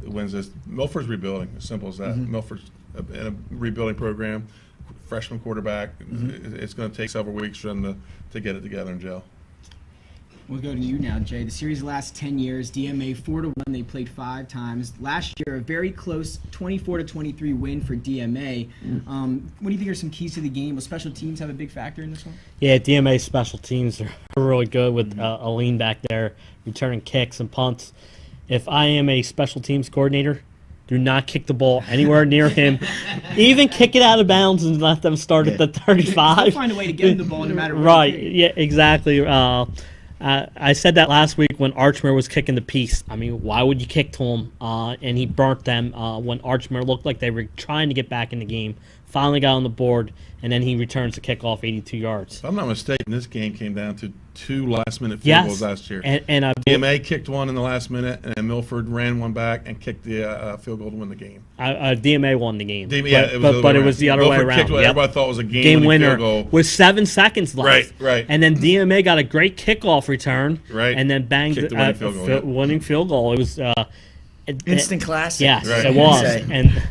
wins this. Milford's rebuilding, as simple as that. Mm-hmm. Milford's in a rebuilding program, freshman quarterback. Mm-hmm. It's going to take several weeks for them to get it together in gel. We'll go to you now, Jay. The series lasts 10 years. DMA 4-1. They played 5 times. Last year, a very close 24-23 win for DMA. What do you think are some keys to the game? Will special teams have a big factor in this one? Yeah, DMA special teams are really good with a lean back there, returning kicks and punts. If I am a special teams coordinator, do not kick the ball anywhere near him. Even kick it out of bounds and let them start at the 35. They'll find a way to get him the ball no matter what. Right, yeah, exactly. I said that last week when Archmere was kicking the piece. I mean, why would you kick to him? And he burnt them when Archmere looked like they were trying to get back in the game. Finally got on the board, and then he returns the kickoff 82 yards. If I'm not mistaken, this game came down to 2 last-minute field goals last year. And DMA kicked one in the last minute, and then Milford ran one back and kicked the field goal to win the game. DMA won the game. But it was the other way Milford around. Kicked what everybody thought was a game winner field goal. with 7 seconds left. Right. And then DMA got a great kickoff return. Right. And then banged Kicked the winning field goal, winning field goal. It was instant classic. Yes, Right. it was. And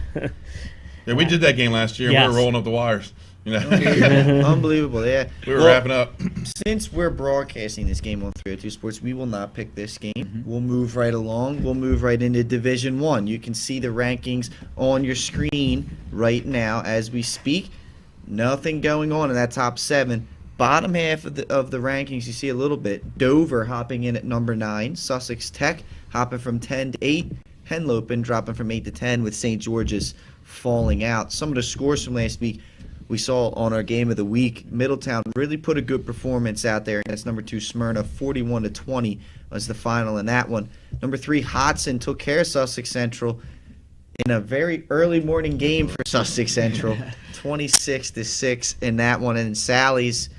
yeah, we did that game last year. Yes. We were rolling up the wires. Unbelievable, yeah. We were wrapping up. Since we're broadcasting this game on 302 Sports, we will not pick this game. We'll move right along. We'll move right into Division I. You can see the rankings on your screen right now as we speak. Nothing going on in that top 7. Bottom half of the rankings, you see a little bit. Dover hopping in at number 9. Sussex Tech hopping from 10 to 8. Henlopen dropping from 8 to 10 with St. George's falling out. Some of the scores from last week we saw on our game of the week. Middletown really put a good performance out there. That's number 2 Smyrna, 41-20 was the final in that one. Number 3 Hodson took care of Sussex Central in a very early morning game for Sussex Central, 26-6 in that one. And Sally's,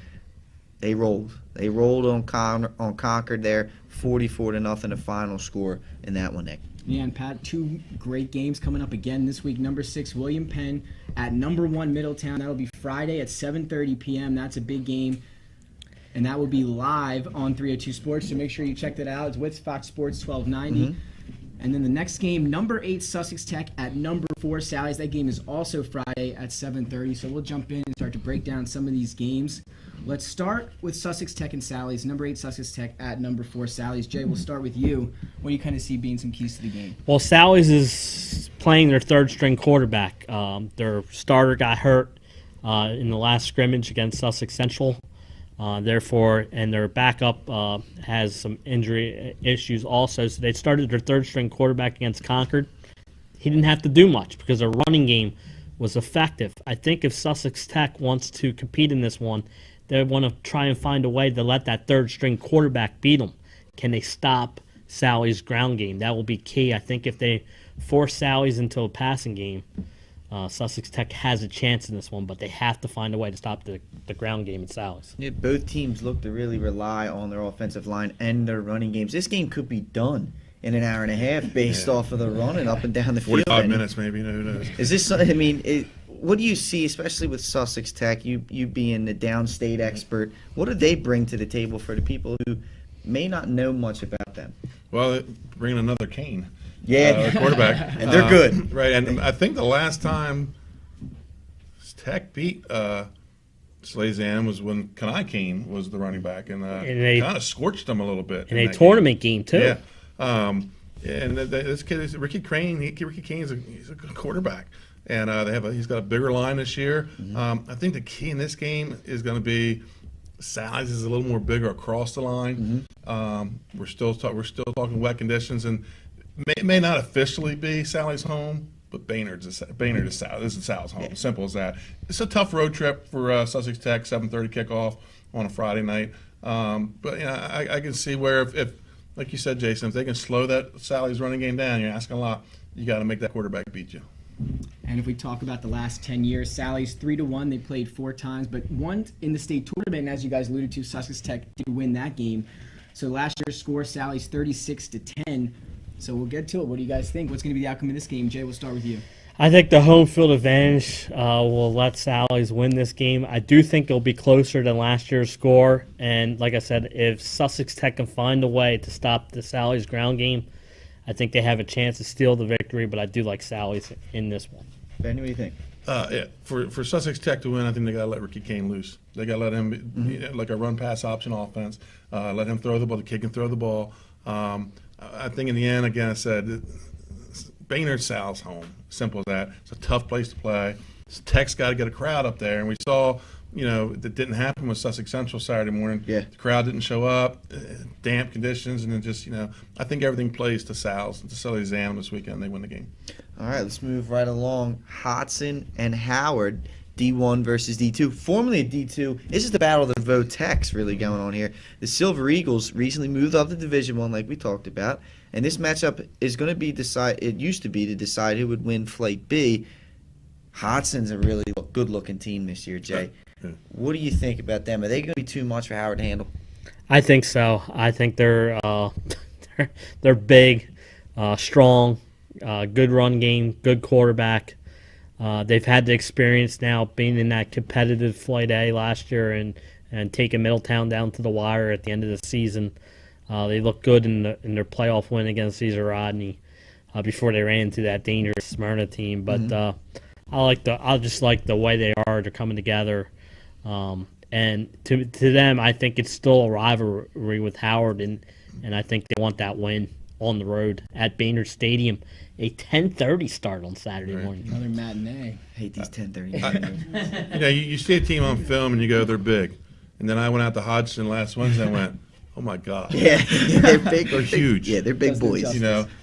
they rolled. They rolled on Concord there, 44-0 the final score in that one, Nick. Yeah, and Pat, 2 great games coming up again this week. Number 6, William Penn at number 1, Middletown. That'll be Friday at 7:30 p.m. That's a big game. And that will be live on 302 Sports, so make sure you check that out. It's with Fox Sports 1290. And then the next game, number 8 Sussex Tech at number 4 Sally's. That game is also Friday at 7:30. So we'll jump in and start to break down some of these games. Let's start with Sussex Tech and Sally's. Number 8 Sussex Tech at number 4 Sally's. Jay, we'll start with you. What do you kind of see being some keys to the game? Well, Sally's is playing their third-string quarterback. Their starter got hurt in the last scrimmage against Sussex Central. Therefore, and their backup has some injury issues also. So they started their third-string quarterback against Concord. He didn't have to do much because their running game was effective. I think if Sussex Tech wants to compete in this one, they want to try and find a way to let that third-string quarterback beat them. Can they stop Sally's ground game? That will be key. I think if they force Sally's into a passing game, Sussex Tech has a chance in this one, but they have to find a way to stop the ground game at Sally's. Yeah, both teams look to really rely on their offensive line and their running games. This game could be done in an hour and a half based off of the running up and down the field. 45 minutes maybe, who knows. Is this, I mean, what do you see, especially with Sussex Tech, you being the downstate expert, what do they bring to the table for the people who may not know much about them? Well, bringing another Kane. Yeah. Quarterback. And they're good. Right, and I think the last time Tech beat Slazan was when Kanai Kane was the running back, and they kind of scorched them a little bit. In a tournament game, too. Yeah. And this kid is Ricky Crane. Ricky Kane he's a good quarterback, and he's got a bigger line this year. I think the key in this game is going to be Sally's is a little more bigger across the line. We're still talking wet conditions, and may not officially be Sally's home, but Baynard is Sal. This is Sal's home. Simple as that. It's a tough road trip for Sussex Tech. 7:30 kickoff on a Friday night. But I can see where if like you said, Jason, if they can slow that Sally's running game down, you're asking a lot. You got to make that quarterback beat you. And if we talk about the last 10 years, Sally's 3-1. They played 4 times, but one in the state tournament. And as you guys alluded to, Sussex Tech did win that game. So last year's score, Sally's 36-10. So we'll get to it. What do you guys think? What's going to be the outcome of this game? Jay, we'll start with you. I think the home field advantage will let Sally's win this game. I do think it'll be closer than last year's score. And like I said, if Sussex Tech can find a way to stop the Sally's ground game, I think they have a chance to steal the victory. But I do like Sally's in this one. Ben, what do you think? For Sussex Tech to win, I think they got to let Ricky Kane loose. They got to let him like a run-pass option offense. Let him throw the ball. The kid can throw the ball. I think in the end, again, I said Baynard Sal's home. Simple as that. It's a tough place to play. Tech's got to get a crowd up there, and we saw, that didn't happen with Sussex Central Saturday morning. Yeah. The crowd didn't show up, damp conditions, and then just, I think everything plays to Sal's, to Sully's Zam this weekend. They win the game. All right, let's move right along. Hodson and Howard, D1 versus D2. Formerly a D2, this is the battle of the Vo-Techs really going on here. The Silver Eagles recently moved up to Division 1 like we talked about, and this matchup is going to be it used to be to decide who would win Flight B. Hodson's a really good-looking team this year, Jay. What do you think about them? Are they going to be too much for Howard to handle? I think so. I think they're big, strong, good run game, good quarterback. They've had the experience now being in that competitive Flight A last year and taking Middletown down to the wire at the end of the season. They looked good in their playoff win against Caesar Rodney before they ran into that dangerous Smyrna team. But I just like the way they are. They're coming together, and to them, I think it's still a rivalry with Howard, and I think they want that win on the road at Baynard Stadium. A 10:30 start on Saturday morning. Another matinee. I hate these 10:30. You see a team on film and you go, they're big. And then I went out to Hodgson last Wednesday and went, oh my God. Yeah, they're big. They're huge. Yeah, they're big boys.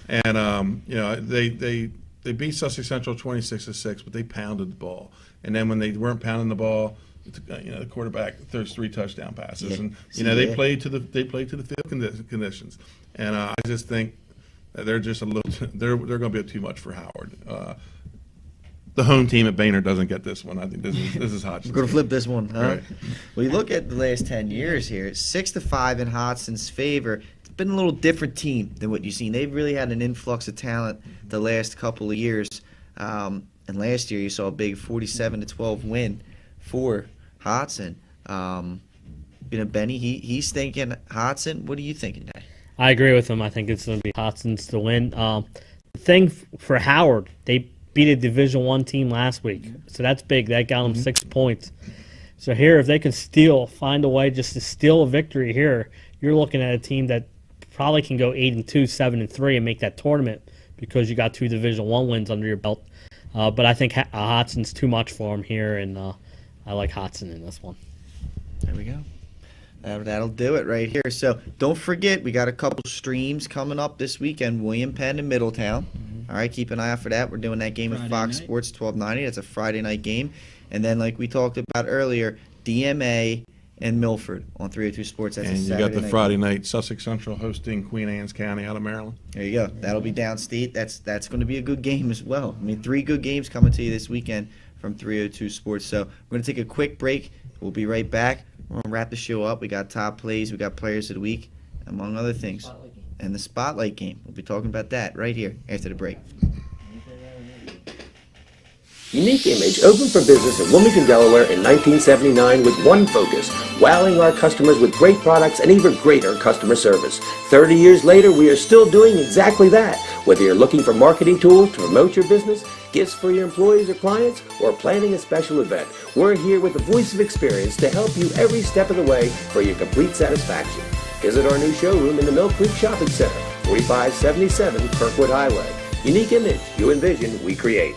And they beat Sussex Central 26-6, but they pounded the ball. And then when they weren't pounding the ball, the quarterback throws 3 touchdown passes, and they played to the field conditions. And I just think they're just a little. They're going to be too much for Howard. The home team at Baynard doesn't get this one. I think this is Hodgson. We're going to flip this one, huh? Right. Well, you look at the last 10 years here, 6-5 in Hodson's favor. It's been a little different team than what you've seen. They've really had an influx of talent the last couple of years. And last year you saw a big 47-12 win for Hodson. Benny, he's thinking Hodson. What are you thinking, Dad? I agree with him. I think it's going to be Hotson's to win. The thing for Howard, they beat a Division I team last week, so that's big. That got them 6 points. So here, if they can find a way just to steal a victory here, you're looking at a team that probably can go 8-2, 7-3, and make that tournament because you got 2 Division I wins under your belt. But I think Hotson's too much for him here, and I like Hotson in this one. There we go. That'll do it right here. So don't forget, we got a couple streams coming up this weekend. William Penn and Middletown. All right, keep an eye out for that. We're doing that game at Fox Sports 1290. That's a Friday night game. And then, like we talked about earlier, DMA and Milford on 302 Sports. That's And a you Saturday got the night Friday game. night Sussex Central hosting Queen Anne's County out of Maryland. There you go. That'll be downstate. That's going to be a good game as well. I mean, 3 good games coming to you this weekend from 302 Sports. So we're going to take a quick break. We'll be right back. We're going to wrap the show up. We got top plays. We got players of the week, among other things. And the Spotlight game. We'll be talking about that right here after the break. Unique Image opened for business in Wilmington, Delaware in 1979 with one focus, wowing our customers with great products and even greater customer service. 30 years later, we are still doing exactly that. Whether you're looking for marketing tools to promote your business, gifts for your employees or clients, or planning a special event, we're here with the voice of experience to help you every step of the way for your complete satisfaction. Visit our new showroom in the Mill Creek Shopping Center, 4577 Kirkwood Highway. Unique Image, you envision, we create.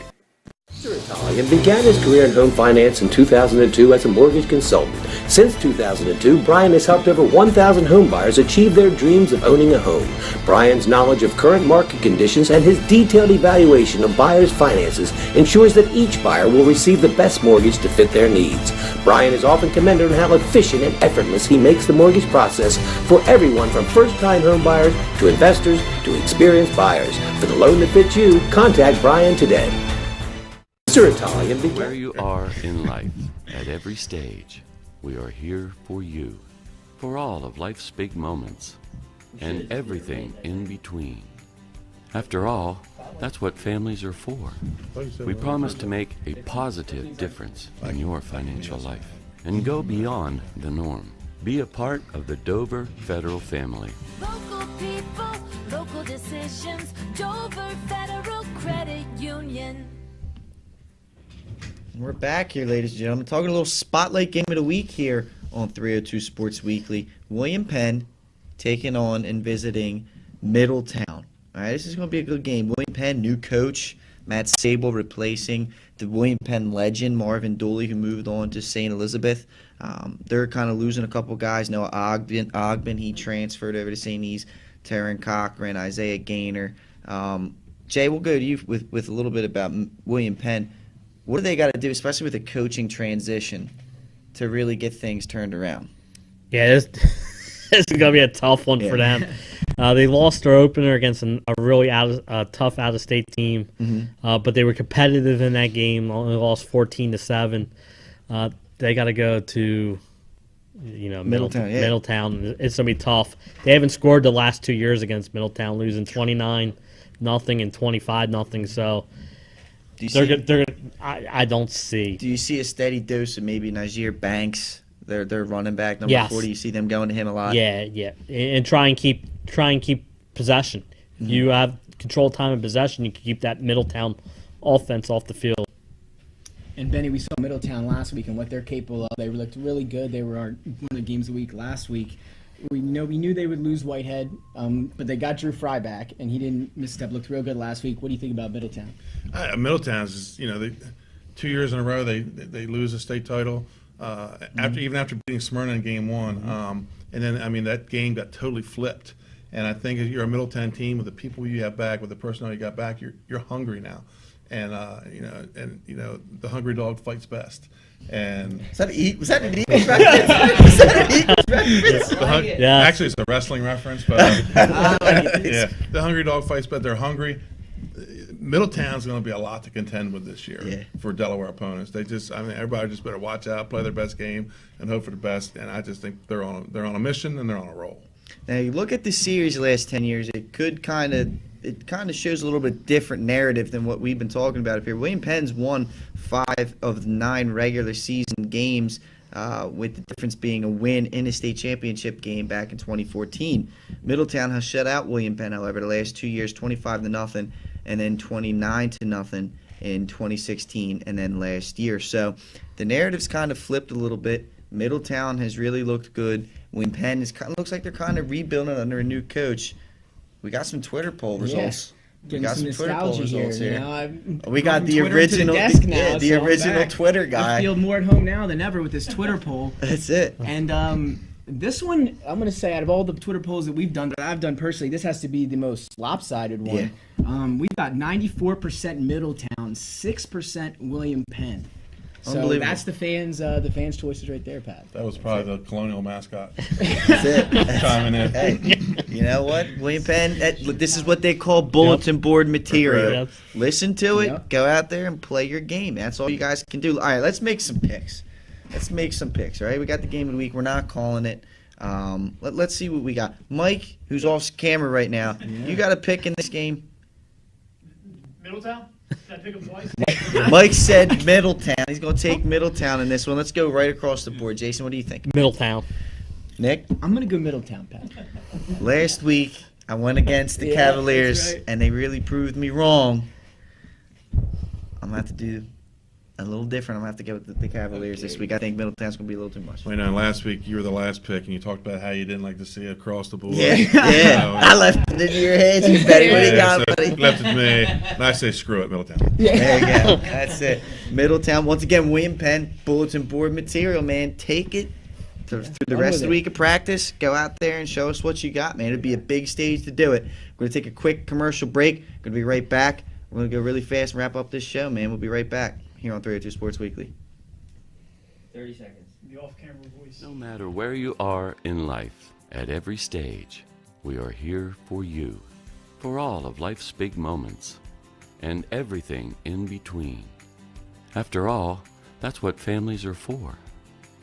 Mr. Italian began his career in home finance in 2002 as a mortgage consultant. Since 2002, Brian has helped over 1,000 home buyers achieve their dreams of owning a home. Brian's knowledge of current market conditions and his detailed evaluation of buyers' finances ensures that each buyer will receive the best mortgage to fit their needs. Brian is often commended on how efficient and effortless he makes the mortgage process for everyone from first-time home buyers to investors to experienced buyers. For the loan that fits you, contact Brian today. Mr. Italian Where you are in life, at every stage, we are here for you. For all of life's big moments, and everything in between. After all, that's what families are for. We promise to make a positive difference in your financial life and go beyond the norm. Be a part of the Dover Federal family. Local people, local decisions. Dover Federal Credit Union. We're back here, ladies and gentlemen, talking a little Spotlight game of the week here on 302 Sports Weekly. William Penn taking on and visiting Middletown. All right, this is going to be a good game. William Penn, new coach, Matt Sable replacing the William Penn legend, Marvin Dooley, who moved on to St. Elizabeth. They're kind of losing a couple guys. Noah Ogden, he transferred over to St. E's. Taryn Cochran, Isaiah Gaynor. Jay, we'll go to you with a little bit about William Penn. What do they got to do, especially with the coaching transition, to really get things turned around? Yeah, this is going to be a tough one for them. They lost their opener against a really tough out-of-state team, but they were competitive in that game. Only lost 14-7. They got to go to Middletown. Middletown. It's going to be tough. They haven't scored the last 2 years against Middletown, losing 29-0 and 25-0. So. I don't see. Do you see a steady dose of maybe Najir Banks, their running back number 4? Do you see them going to him a lot? Yeah, and try and keep possession. If you have control time and possession, you can keep that Middletown offense off the field. And Benny, we saw Middletown last week and what they're capable of. They looked really good. They were one of the games of the week last week. We knew they would lose Whitehead, but they got Drew Fry back, and he didn't misstep. Looked real good last week. What do you think about Middletown? Middletown's, 2 years in a row they lose a state title after beating Smyrna in game one, and then that game got totally flipped. And I think if you're a Middletown team with the people you have back, with the personnel you got back, you're hungry now, and the hungry dog fights best. And was that an Eagles reference? Actually, it's a wrestling reference, but the hungry dog fights best. They're hungry. Middletown's going to be a lot to contend with this year for Delaware opponents. Everybody just better watch out, play their best game, and hope for the best. And I just think they're on a mission and they're on a roll. Now you look at the series the last 10 years. It kind of shows a little bit different narrative than what we've been talking about up here. William Penn's won 5 of the 9 regular season games with the difference being a win in the state championship game back in 2014. Middletown has shut out William Penn, however, the last 2 years, 25-0, and then 29-0 in 2016, and then last year. So the narrative's kind of flipped a little bit. Middletown has really looked good. William Penn looks like they're kind of rebuilding under a new coach. We got some Twitter poll results. Getting We got some Twitter poll nostalgia results here. here. You know, I've We gone got from the Twitter to original, desk now, the so I'm original back. Twitter I guy. feel more at home now than ever with this Twitter poll. That's it. And this one, I'm going to say, out of all the Twitter polls that we've done, that I've done personally, this has to be the most lopsided one. We've got 94% Middletown, 6% William Penn. So Unbelievable. that's the fans' choices right there, Pat. That was probably the Colonial mascot. That's it. Chiming in. Hey, you know what? William Penn, this is what they call bulletin board material. Yep. Listen to it. Yep. Go out there and play your game. That's all you guys can do. All right, let's make some picks. All right, we got the game of the week. We're not calling it. Let's see what we got. Mike, who's off camera right now, you got a pick in this game? Middletown? Did I pick them twice? Mike said Middletown. He's going to take Middletown in this one. Let's go right across the board. Jason, what do you think? Middletown. Nick? I'm going to go Middletown, Pat. Last week, I went against the Yeah, Cavaliers, that's right. and they really proved me wrong. I'm going to have to do a little different. I'm going to have to go with the Cavaliers this week. I think Middletown's going to be a little too much. Wait, now, last week you were the last pick, and you talked about how you didn't like to see it across the board. Yeah, So, I left it in your hands. You bet what you got, so buddy. left it to me, and I say screw it, Middletown. There you go. That's it. Middletown, once again, William Penn, bulletin board material, man. Take it through the I'm rest with of the it. week of practice. Go out there and show us what you got, man. It'd be a big stage to do it. We're going to take a quick commercial break. Going to be right back. We're going to go really fast and wrap up this show, man. We'll be right back here on 302 Sports Weekly. 30 seconds. The off-camera voice. No matter where you are in life, at every stage, we are here for you, for all of life's big moments, and everything in between. After all, that's what families are for.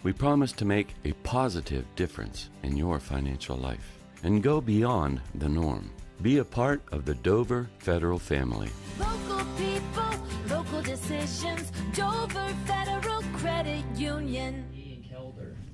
We promise to make a positive difference in your financial life and go beyond the norm. Be a part of the Dover Federal family. Local people, local decisions. Dover Federal Credit Union.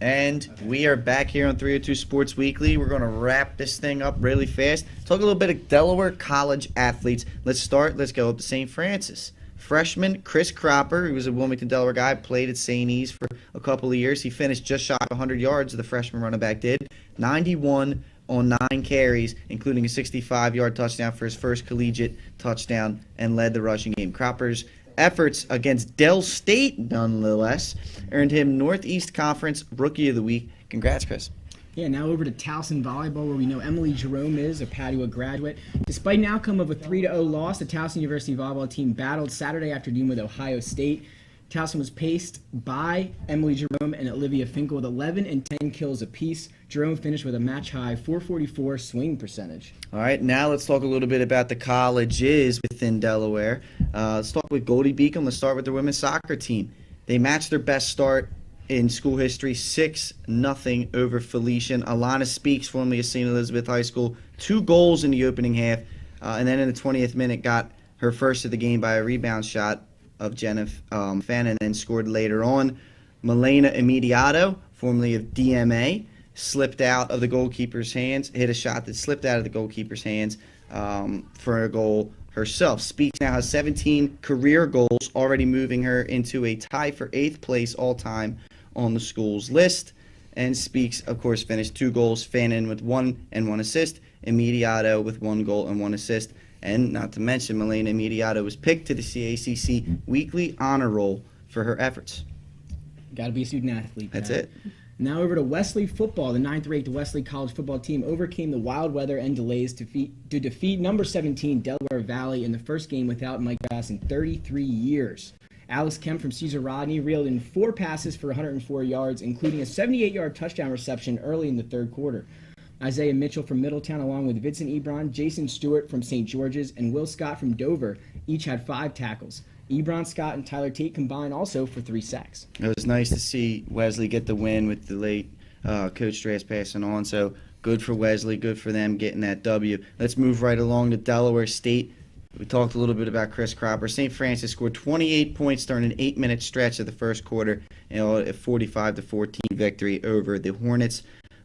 And we are back here on 302 Sports Weekly. We're going to wrap this thing up really fast. Talk a little bit of Delaware college athletes. Let's go up to St. Francis. Freshman Chris Cropper, who was a Wilmington, Delaware guy, played at St. E's for a couple of years. He finished just shy of 100 yards, the freshman running back did. 91 on 9 carries, including a 65-yard touchdown for his first collegiate touchdown, and led the rushing game. Cropper's efforts against Dell State, nonetheless, earned him Northeast Conference Rookie of the Week. Congrats, Chris. Yeah, now over to Towson Volleyball, where we know Emily Jerome is, a Padua graduate. Despite an outcome of a 3-0 loss, the Towson University volleyball team battled Saturday afternoon with Ohio State. Towson was paced by Emily Jerome and Olivia Finkel with 11 and 10 kills apiece. Jerome finished with a match-high 444 swing percentage. All right, now let's talk a little bit about the colleges within Delaware. Let's talk with Goldie Beacom. Let's start with the women's soccer team. They matched their best start in school history, 6-0 over Felician. Alana Speaks, formerly of St. Elizabeth High School, 2 goals in the opening half, and then in the 20th minute got her first of the game by a rebound shot of Jenna Fannin, and then scored later on. Milena Immediato, formerly of DMA, slipped out of the goalkeeper's hands, hit a shot that slipped out of the goalkeeper's hands for a goal herself. Speaks now has 17 career goals, already moving her into a tie for 8th place all-time on the school's list. And Speaks, of course, finished 2 goals, Fannin with 1 and 1 assist, Immediato with 1 goal and 1 assist. And not to mention, Milena Immediato was picked to the CACC Weekly Honor Roll for her efforts. Got to be a student athlete. That's Pat. it. Now over to Wesley football. The 9th-ranked Wesley College football team overcame the wild weather and delays to defeat number 17 Delaware Valley in the first game without Mike Bass in 33 years. Alex Kemp from Cesar Rodney reeled in 4 passes for 104 yards, including a 78-yard touchdown reception early in the third quarter. Isaiah Mitchell from Middletown, along with Vincent Ebron, Jason Stewart from St. George's, and Will Scott from Dover, each had 5 tackles. Ebron, Scott, and Tyler Tate combined also for 3 sacks. It was nice to see Wesley get the win with the late Coach Strass passing on. So good for Wesley, good for them getting that W. Let's move right along to Delaware State. We talked a little bit about Chris Cropper. St. Francis scored 28 points during an 8-minute stretch of the first quarter, a 45-14 victory over the Hornets.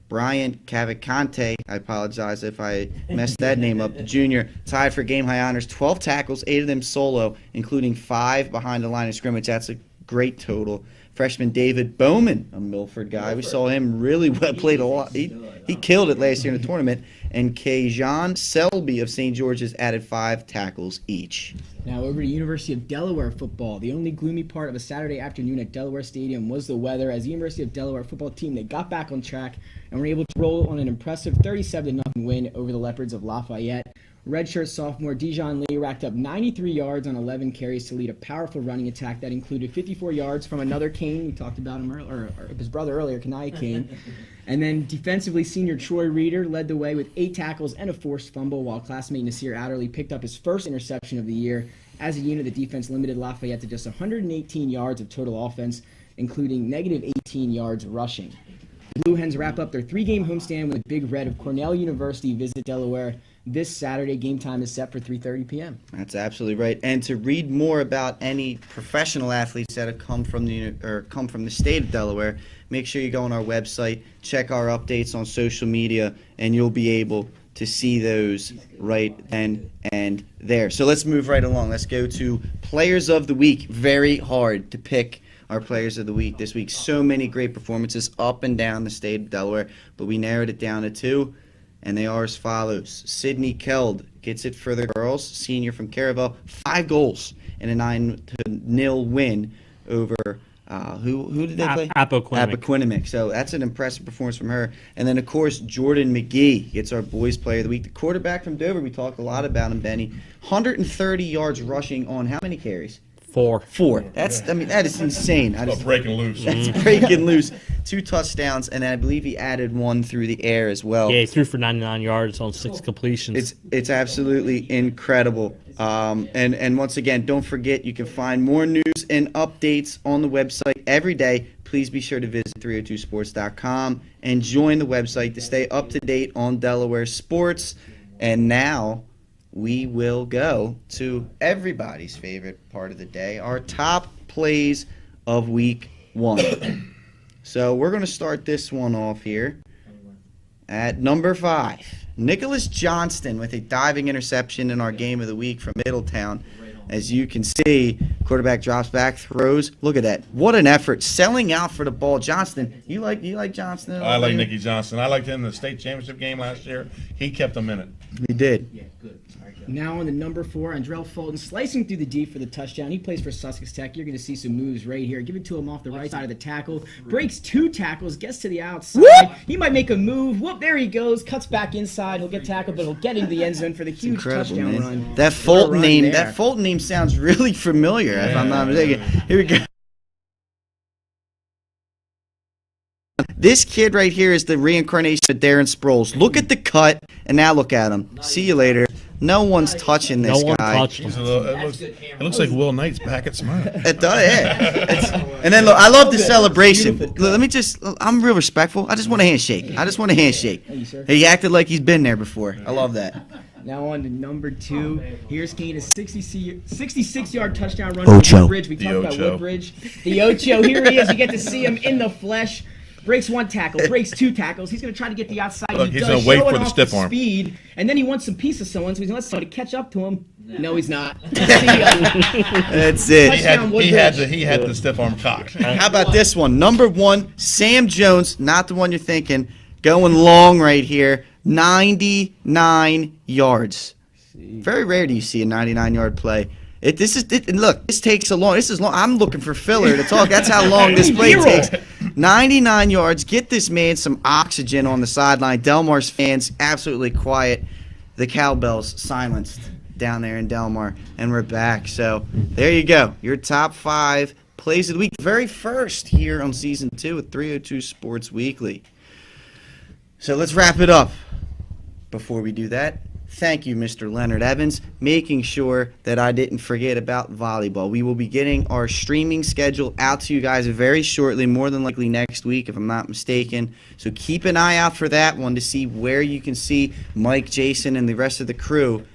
Brian Cavalcante, I apologize if I messed that name up, the junior, tied for game-high honors, 12 tackles, 8 of them solo, including 5 behind the line of scrimmage. That's a great total. Freshman David Bowman, a Milford guy. We saw him really well, played a lot. He killed it last year in the tournament. And Kajan Selby of St. George's added 5 tackles each. Now over to University of Delaware football. The only gloomy part of a Saturday afternoon at Delaware Stadium was the weather, as the University of Delaware football team, they got back on track and were able to roll on an impressive 37-0 win over the Leopards of Lafayette. Redshirt sophomore Dijon Lee racked up 93 yards on 11 carries to lead a powerful running attack that included 54 yards from another Kane. We talked about him earlier, or his brother earlier, Kanai Kane. And then defensively, senior Troy Reeder led the way with 8 tackles and a forced fumble, while classmate Nasir Adderley picked up his first interception of the year. As a unit, the defense limited Lafayette to just 118 yards of total offense, including negative 18 yards rushing. The Blue Hens wrap up their 3-game homestand with the Big Red of Cornell University visit Delaware. This Saturday, game time is set for 3:30 p.m. That's absolutely right. And to read more about any professional athletes that have come from the state of Delaware, make sure you go on our website, check our updates on social media, and you'll be able to see those right then and there. So let's move right along. Let's go to Players of the Week. Very hard to pick our Players of the Week this week. So many great performances up and down the state of Delaware, but we narrowed it down to 2. And they are as follows. Sydney Keld gets it for the girls, senior from Caravel, 5 goals in a 9-0 win over, who did they play? Appoquinimink. So that's an impressive performance from her. And then, of course, Jordan McGee gets our Boys Player of the Week. The quarterback from Dover, we talked a lot about him, Benny. 130 yards rushing on how many carries? 4. That is insane. That's breaking loose. That's breaking loose. 2 touchdowns, and I believe he added 1 through the air as well. Yeah, he threw for 99 yards on 6 completions. It's absolutely incredible. And once again, don't forget, you can find more news and updates on the website every day. Please be sure to visit 302sports.com and join the website to stay up to date on Delaware sports. And now we will go to everybody's favorite part of the day, our top plays of week 1. So we're going to start this one off here at number 5. Nicholas Johnston with a diving interception in our game of the week from Middletown. As you can see, quarterback drops back, throws. Look at that. What an effort. Selling out for the ball. Johnston, you like Johnston? I like Nicky Johnston. I liked him in the state championship game last year. He kept them in it. He did. Yeah, good. Now on the number 4, Andrell Fulton slicing through the deep for the touchdown. He plays for Sussex Tech. You're going to see some moves right here. Give it to him off the right side of the tackle. Breaks 2 tackles. Gets to the outside. Whoop! He might make a move. Whoop! There he goes. Cuts back inside. He'll get tackled, but he'll get into the end zone for the huge touchdown run. That Fulton name sounds really familiar. If I'm not mistaken. Here we go. This kid right here is the reincarnation of Darren Sproles. Look at the cut, and now look at him. See you later. No one's touching this guy. No one touched him. It looks like Will Knight's back at Smyrna. It does, yeah. And then look, I love the celebration. I'm real respectful. I just want a handshake. He acted like he's been there before. I love that. Now on to number 2. Here's Kane, a 66-yard touchdown run from Woodbridge. We talked about Woodbridge. The Ocho, here he is. You get to see him in the flesh. Breaks 1 tackle, breaks 2 tackles. He's going to try to get the outside. Look, he's going to wait for the stiff arm. Speed, and then he wants some piece of someone, so he's going to let somebody catch up to him. No, he's not. That's it. He had the stiff arm cocked. How about this one? Number 1, Sam Jones, not the one you're thinking, going long right here, 99 yards. Very rare do you see a 99-yard play. Look, this takes a long. This is long. I'm looking for filler to talk. That's how long this play takes. 99 yards. Get this man some oxygen on the sideline. Delmar's fans absolutely quiet. The cowbells silenced down there in Delmar, and we're back. So there you go. Your top 5 plays of the week. Very first here on season 2 with 302 Sports Weekly. So let's wrap it up. Before we do that, thank you, Mr. Leonard Evans, making sure that I didn't forget about volleyball. We will be getting our streaming schedule out to you guys very shortly, more than likely next week, if I'm not mistaken. So keep an eye out for that one to see where you can see Mike, Jason, and the rest of the crew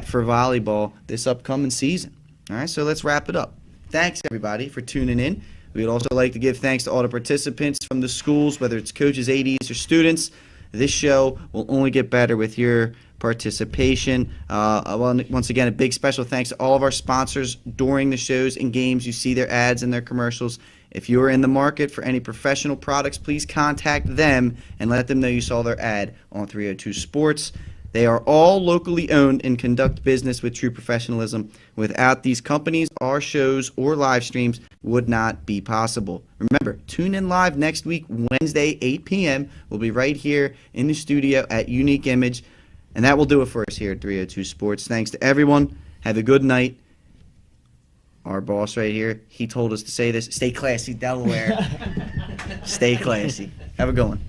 for volleyball this upcoming season. All right, so let's wrap it up. Thanks, everybody, for tuning in. We'd also like to give thanks to all the participants from the schools, whether it's coaches, ADs, or students. This show will only get better with your participation. Once again, a big special thanks to all of our sponsors during the shows and games. You see their ads and their commercials. If you're in the market for any professional products, please contact them and let them know you saw their ad on 302 Sports. They are all locally owned and conduct business with true professionalism. Without these companies, our shows or live streams would not be possible. Remember, tune in live next week, Wednesday, 8 p.m. We'll be right here in the studio at Unique Image. And that will do it for us here at 302 Sports. Thanks to everyone. Have a good night. Our boss right here, he told us to say this. Stay classy, Delaware. Stay classy. Have a good one.